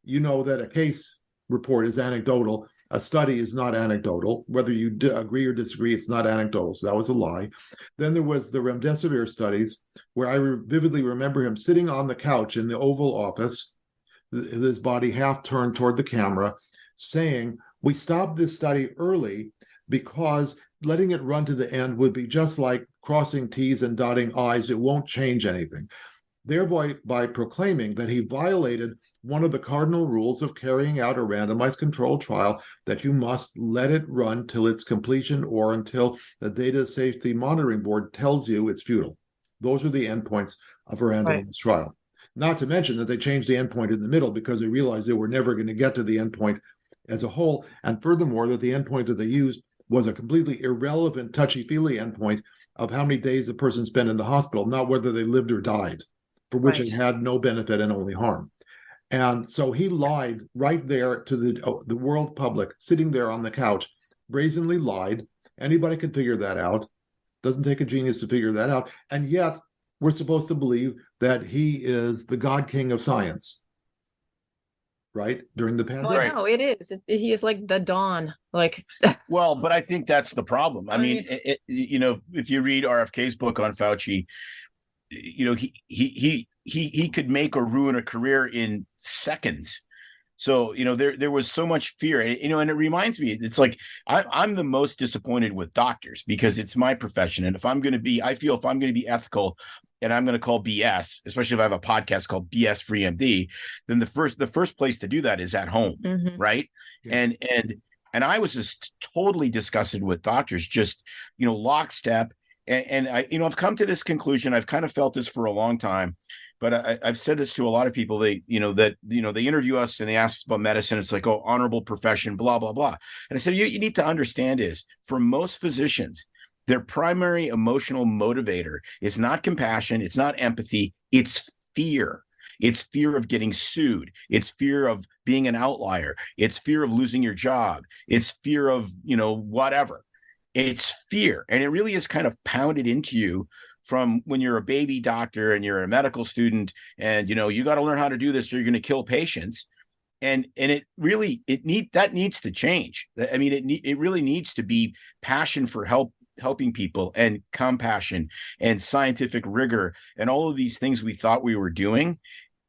That a case report is anecdotal. A study is not anecdotal. Whether you agree or disagree, it's not anecdotal. So that was a lie. Then there was the remdesivir studies, where I vividly remember him sitting on the couch in the Oval Office, his body half turned toward the camera, saying, we stopped this study early because letting it run to the end would be just like crossing T's and dotting I's. It won't change anything. Thereby, by proclaiming that he violated one of the cardinal rules of carrying out a randomized controlled trial, that you must let it run till its completion or until the Data Safety Monitoring Board tells you it's futile. Those are the endpoints of a randomized trial. Not to mention that they changed the endpoint in the middle because they realized they were never going to get to the endpoint as a whole. And furthermore, that the endpoint that they used was a completely irrelevant, touchy-feely endpoint of how many days the person spent in the hospital, not whether they lived or died, for which it had no benefit and only harm. And so he lied right there to the world public, sitting there on the couch, brazenly lied, Anybody could figure that out. Doesn't take a genius to figure that out. And yet we're supposed to believe that he is the God King of science, right? During the Well, pandemic. no, it is. He is like the dawn. Like, Well, but I think that's the problem. I mean, mean- if you read RFK's book on Fauci, he could make or ruin a career in seconds. So, there was so much fear, and it reminds me, it's like, I'm the most disappointed with doctors because it's my profession. And if I'm going to be ethical and I'm going to call BS, especially if I have a podcast called BS Free MD, then the first place to do that is at home. Mhm. Right. Yeah. And I was just totally disgusted with doctors, just, lockstep. And I've come to this conclusion. I've kind of felt this for a long time, but I've said this to a lot of people. They interview us and they ask us about medicine. It's like, oh, honorable profession, blah, blah, blah. And I said, you need to understand is, for most physicians, their primary emotional motivator is not compassion. It's not empathy. It's fear. It's fear of getting sued. It's fear of being an outlier. It's fear of losing your job. It's fear of, whatever. It's fear. And it really is kind of pounded into you from when you're a baby doctor and you're a medical student and, you got to learn how to do this or you're going to kill patients. And it really, that needs to change. I mean, it really needs to be passion for helping people and compassion and scientific rigor and all of these things we thought we were doing.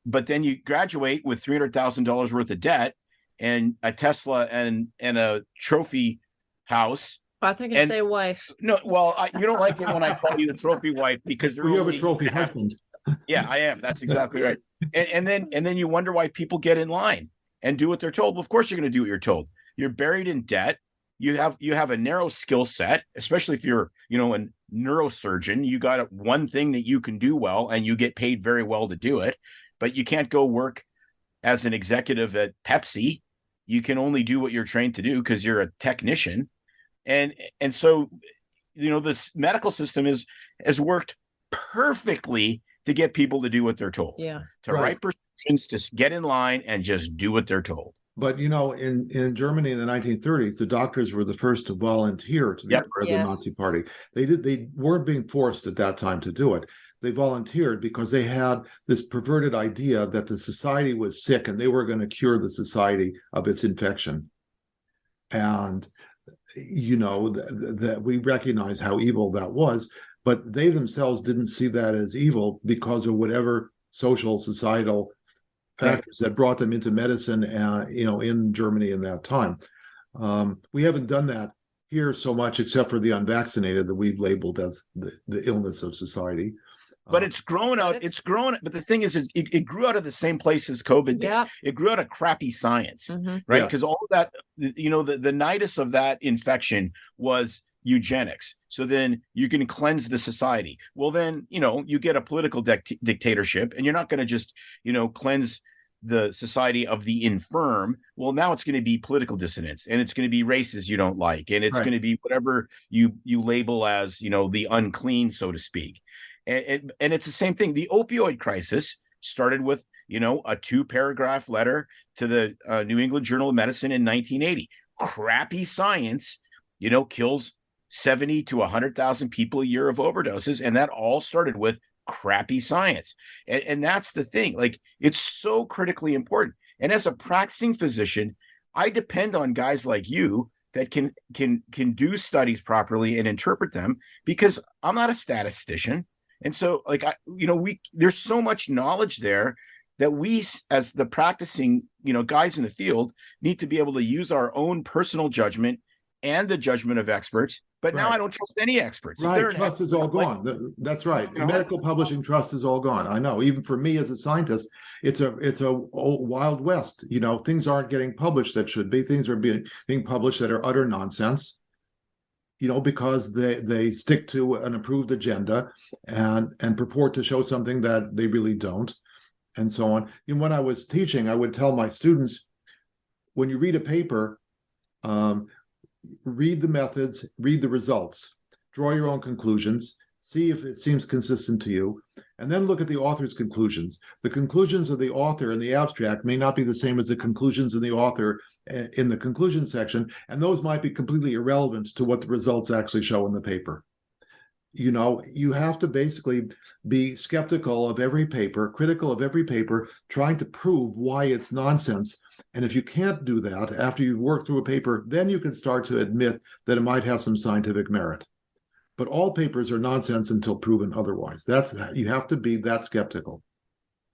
But then you graduate with $300,000 worth of debt and a Tesla and a trophy house. I think I'd say wife. No, well, you don't like it when I call you the trophy wife because you have a trophy husband. Yeah, I am. That's exactly right. And then you wonder why people get in line and do what they're told. Well, of course you're going to do what you're told. You're buried in debt. You have a narrow skill set, especially if you're, a neurosurgeon. You got one thing that you can do well, and you get paid very well to do it. But you can't go work as an executive at Pepsi. You can only do what you're trained to do because you're a technician. And so, this medical system has worked perfectly to get people to do what they're told. Yeah. To write prescriptions, to get in line and just do what they're told. But, in Germany in the 1930s, the doctors were the first to volunteer to be part of the Nazi Party. They weren't being forced at that time to do it. They volunteered because they had this perverted idea that the society was sick and they were going to cure the society of its infection. And, that we recognize how evil that was, but they themselves didn't see that as evil because of whatever social, societal factors that brought them into medicine, in Germany in that time. We haven't done that here so much, except for the unvaccinated that we've labeled as the illness of society. But it's grown out. It's grown. But the thing is, it grew out of the same place as COVID did. Yeah. It grew out of crappy science, right? Because all of that, the nidus of that infection was eugenics. So then you can cleanse the society. Well, then, you get a political dictatorship, and you're not going to just, cleanse the society of the infirm. Well, now it's going to be political dissonance, and it's going to be races you don't like, and it's going to be whatever you label as, the unclean, so to speak. And it's the same thing. The opioid crisis started with, a 2-paragraph letter to the New England Journal of Medicine in 1980. Crappy science, kills 70 to 100,000 people a year of overdoses. And that all started with crappy science. And that's the thing. Like, it's so critically important. And as a practicing physician, I depend on guys like you that can do studies properly and interpret them, because I'm not a statistician. And so, there's so much knowledge there that we, as the practicing, guys in the field, need to be able to use our own personal judgment and the judgment of experts. But now I don't trust any experts. Right, trust is all gone. That's right. Medical publishing trust is all gone. I know. Even for me as a scientist, it's a wild west. Things aren't getting published that should be. Things are being published that are utter nonsense. Because they stick to an approved agenda and purport to show something that they really don't, and so on. When I was teaching, I would tell my students, when you read a paper, read the methods, read the results, draw your own conclusions, see if it seems consistent to you, and then look at the author's conclusions. The conclusions of the author in the abstract may not be the same as the conclusions in the author in the conclusion section, and those might be completely irrelevant to what the results actually show in the paper. You have to basically be skeptical of every paper, critical of every paper, trying to prove why it's nonsense. And if you can't do that after you've worked through a paper, then you can start to admit that it might have some scientific merit. But all papers are nonsense until proven otherwise. You have to be that skeptical.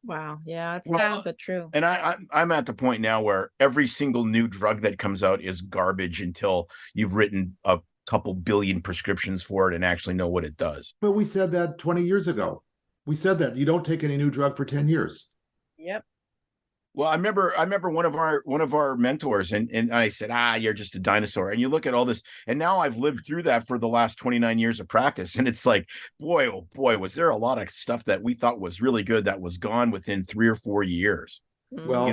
Wow. Yeah, it's sad, but true. And I'm at the point now where every single new drug that comes out is garbage until you've written a couple billion prescriptions for it and actually know what it does. But we said that 20 years ago. We said that you don't take any new drug for 10 years. Yep. Well, I remember one of our mentors, and I said, you're just a dinosaur. And you look at all this, and now I've lived through that for the last 29 years of practice. And it's like, boy, oh boy, was there a lot of stuff that we thought was really good that was gone within 3 or 4 years. Well,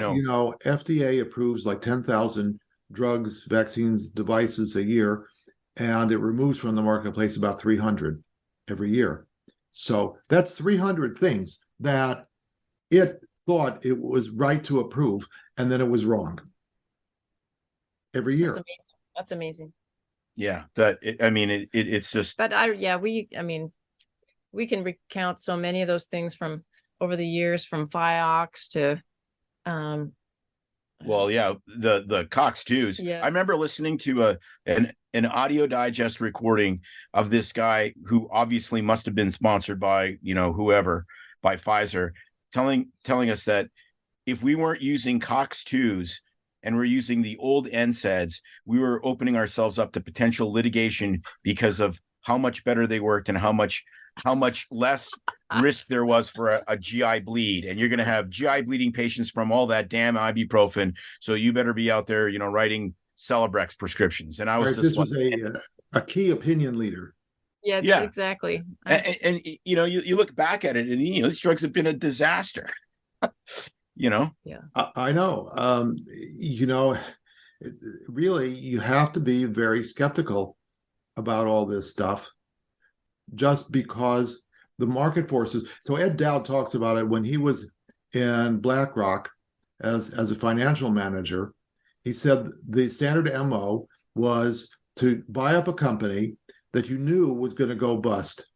FDA approves like 10,000 drugs, vaccines, devices a year, and it removes from the marketplace about 300 every year. So that's 300 things that it thought it was right to approve, and then it was wrong every year. That's amazing. Yeah, it's just. But we can recount so many of those things from over the years, from FIOX to. Well, yeah, the COX-2s. Yes. I remember listening to an audio digest recording of this guy who obviously must have been sponsored by whoever, by Pfizer, telling us that if we weren't using COX-2s and we're using the old NSAIDs, we were opening ourselves up to potential litigation because of how much better they worked and how much less risk there was for a GI bleed. And you're going to have GI bleeding patients from all that damn ibuprofen. So you better be out there, writing Celebrex prescriptions. And I was this was a key opinion leader. Yeah, exactly. And you look back at it, and these drugs have been a disaster. Yeah, I know. Really, you have to be very skeptical about all this stuff, just because the market forces. So Ed Dowd talks about it when he was in BlackRock as a financial manager. He said the standard MO was to buy up a company that you knew was going to go bust,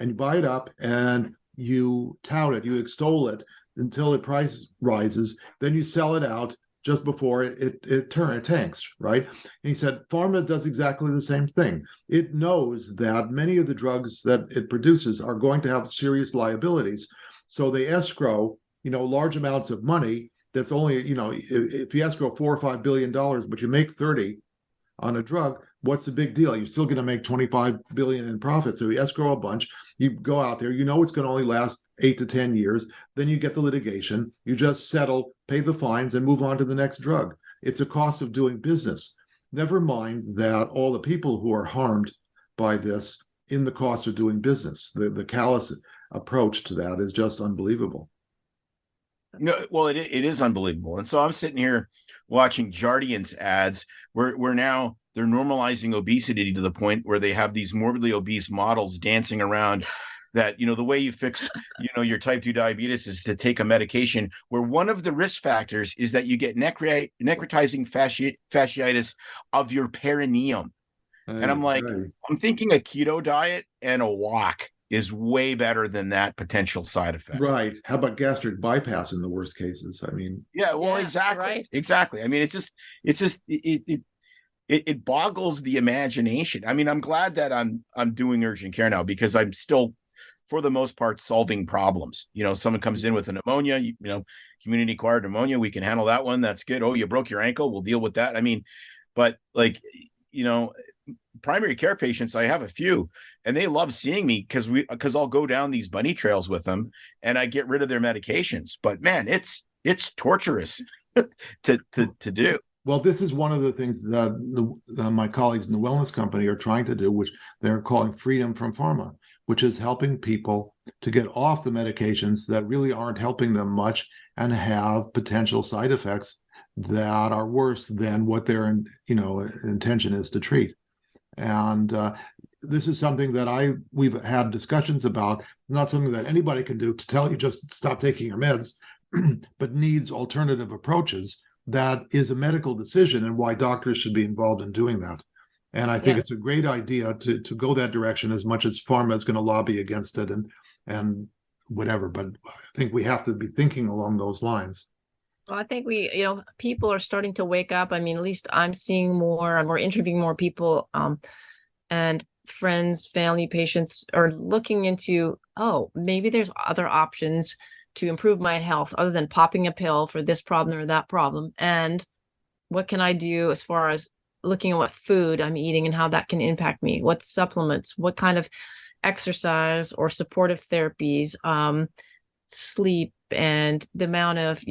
and you buy it up and you tout it, you extol it until the price rises, then you sell it out just before it tanks, right? And he said pharma does exactly the same thing. It knows that many of the drugs that it produces are going to have serious liabilities, so they escrow large amounts of money. That's only if you escrow $4 or $5 billion, but you make 30 on a drug, what's the big deal? You're still going to make 25 billion in profit. So you escrow a bunch, you go out there, it's going to only last 8 to 10 years. Then you get the litigation, you just settle, pay the fines, and move on to the next drug. It's a cost of doing business. Never mind that all the people who are harmed by this in the cost of doing business. The callous approach to that is just unbelievable. No, well, it is unbelievable. And so I'm sitting here watching Jardiance ads where now they're normalizing obesity to the point where they have these morbidly obese models dancing around that, the way you fix, your type 2 diabetes is to take a medication where one of the risk factors is that you get necrotizing fasciitis of your perineum. And I'm like, I'm thinking a keto diet and a walk is way better than that potential side effect. Right. How about gastric bypass in the worst cases? Yeah, well, exactly. Right. Exactly. It boggles the imagination. I'm glad that I'm doing urgent care now, because I'm still, for the most part, solving problems. Someone comes in with a pneumonia, community acquired pneumonia, we can handle that one. That's good. Oh, you broke your ankle, we'll deal with that. But primary care patients, I have a few, and they love seeing me because I'll go down these bunny trails with them and I get rid of their medications. But man, it's torturous to do. Well, this is one of the things that my colleagues in the wellness company are trying to do, which they're calling freedom from pharma, which is helping people to get off the medications that really aren't helping them much and have potential side effects that are worse than what their intention is to treat. And this is something that we've had discussions about, not something that anybody can do to tell you just stop taking your meds, but needs alternative approaches. That is a medical decision, and why doctors should be involved in doing that. And I think it's a great idea to go that direction, as much as pharma is going to lobby against it and whatever. But I think we have to be thinking along those lines. Well, I think people are starting to wake up. I mean, at least I'm seeing more, and we're interviewing more people, and friends, family, patients are looking into, maybe there's other options to improve my health other than popping a pill for this problem or that problem. And what can I do as far as looking at what food I'm eating and how that can impact me? What supplements, what kind of exercise or supportive therapies, sleep, and the amount of,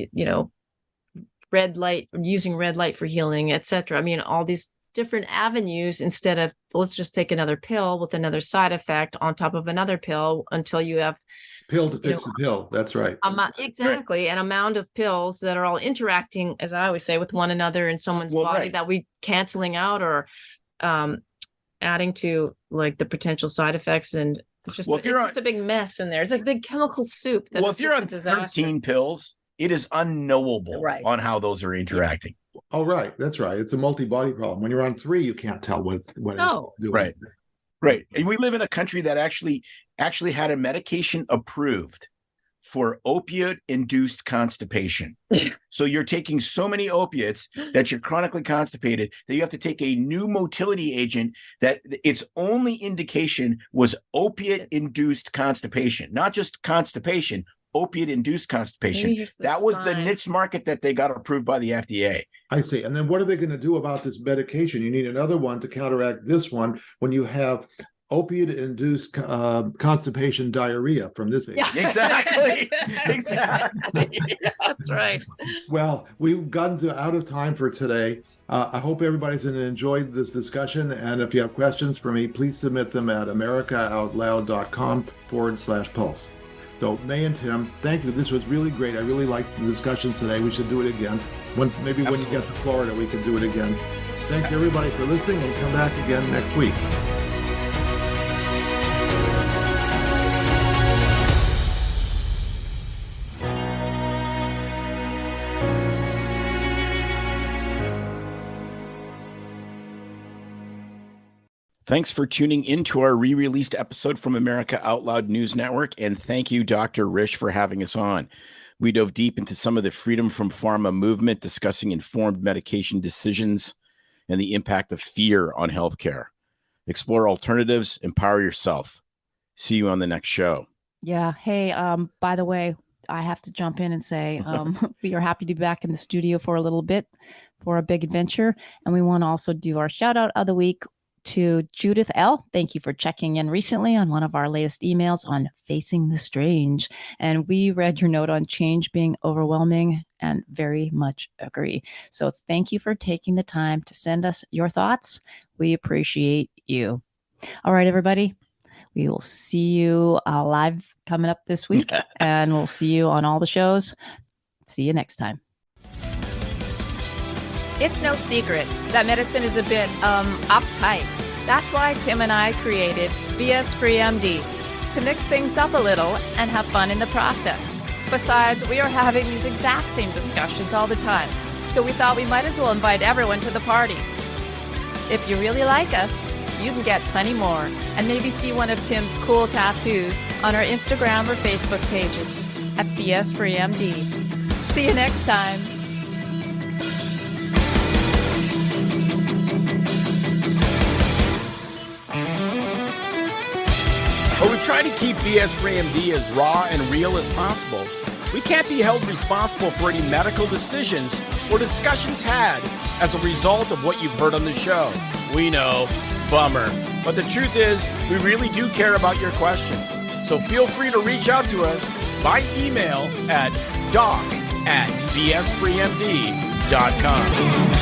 red light, using red light for healing, etc. I mean, all these different avenues, instead of let's just take another pill with another side effect on top of another pill until you have pill to fix the pill. That's right. Exactly. An amount of pills that are all interacting, as I always say, with one another in someone's body that we canceling out or adding to like the potential side effects. And it's just a big mess in there. It's a big chemical soup. If you're on 13 pills, it is unknowable on how those are interacting. Oh, right. That's right. It's a multi-body problem. When you're on 3, you can't tell what it's doing. Right. And we live in a country that actually had a medication approved for opiate-induced constipation. So you're taking so many opiates that you're chronically constipated that you have to take a new motility agent that its only indication was opiate-induced constipation, not just constipation, opiate-induced constipation. That was the niche market that they got approved by the FDA. I see. And then what are they going to do about this medication? You need another one to counteract this one when you have opiate-induced constipation diarrhea from this age. Yeah. Exactly. That's right. Well, we've gotten out of time for today. I hope everybody's enjoyed this discussion. And if you have questions for me, please submit them at americaoutloud.com/pulse. So May and Tim, thank you. This was really great. I really liked the discussions today. We should do it again. When you get to Florida, we can do it again. Thanks everybody for listening, and come back again next week. Thanks for tuning into our re-released episode from America Out Loud News Network, and thank you, Dr. Risch, for having us on. We dove deep into some of the freedom from pharma movement, discussing informed medication decisions and the impact of fear on healthcare. Explore alternatives, empower yourself. See you on the next show. Yeah. Hey, by the way, I have to jump in and say we are happy to be back in the studio for a little bit for a big adventure. And we want to also do our shout out of the week to Judith L. Thank you for checking in recently on one of our latest emails on facing the strange. And we read your note on change being overwhelming and very much agree. So thank you for taking the time to send us your thoughts. We appreciate you. All right, everybody. We will see you live coming up this week, and we'll see you on all the shows. See you next time. It's no secret that medicine is a bit, uptight. That's why Tim and I created BS Free MD, to mix things up a little and have fun in the process. Besides, we are having these exact same discussions all the time, so we thought we might as well invite everyone to the party. If you really like us, you can get plenty more, and maybe see one of Tim's cool tattoos on our Instagram or Facebook pages at BS Free MD. See you next time. But we try to keep BS Free MD as raw and real as possible. We can't be held responsible for any medical decisions or discussions had as a result of what you've heard on the show. We know, bummer. But the truth is, we really do care about your questions. So feel free to reach out to us by email at doc@bsfreemd.com.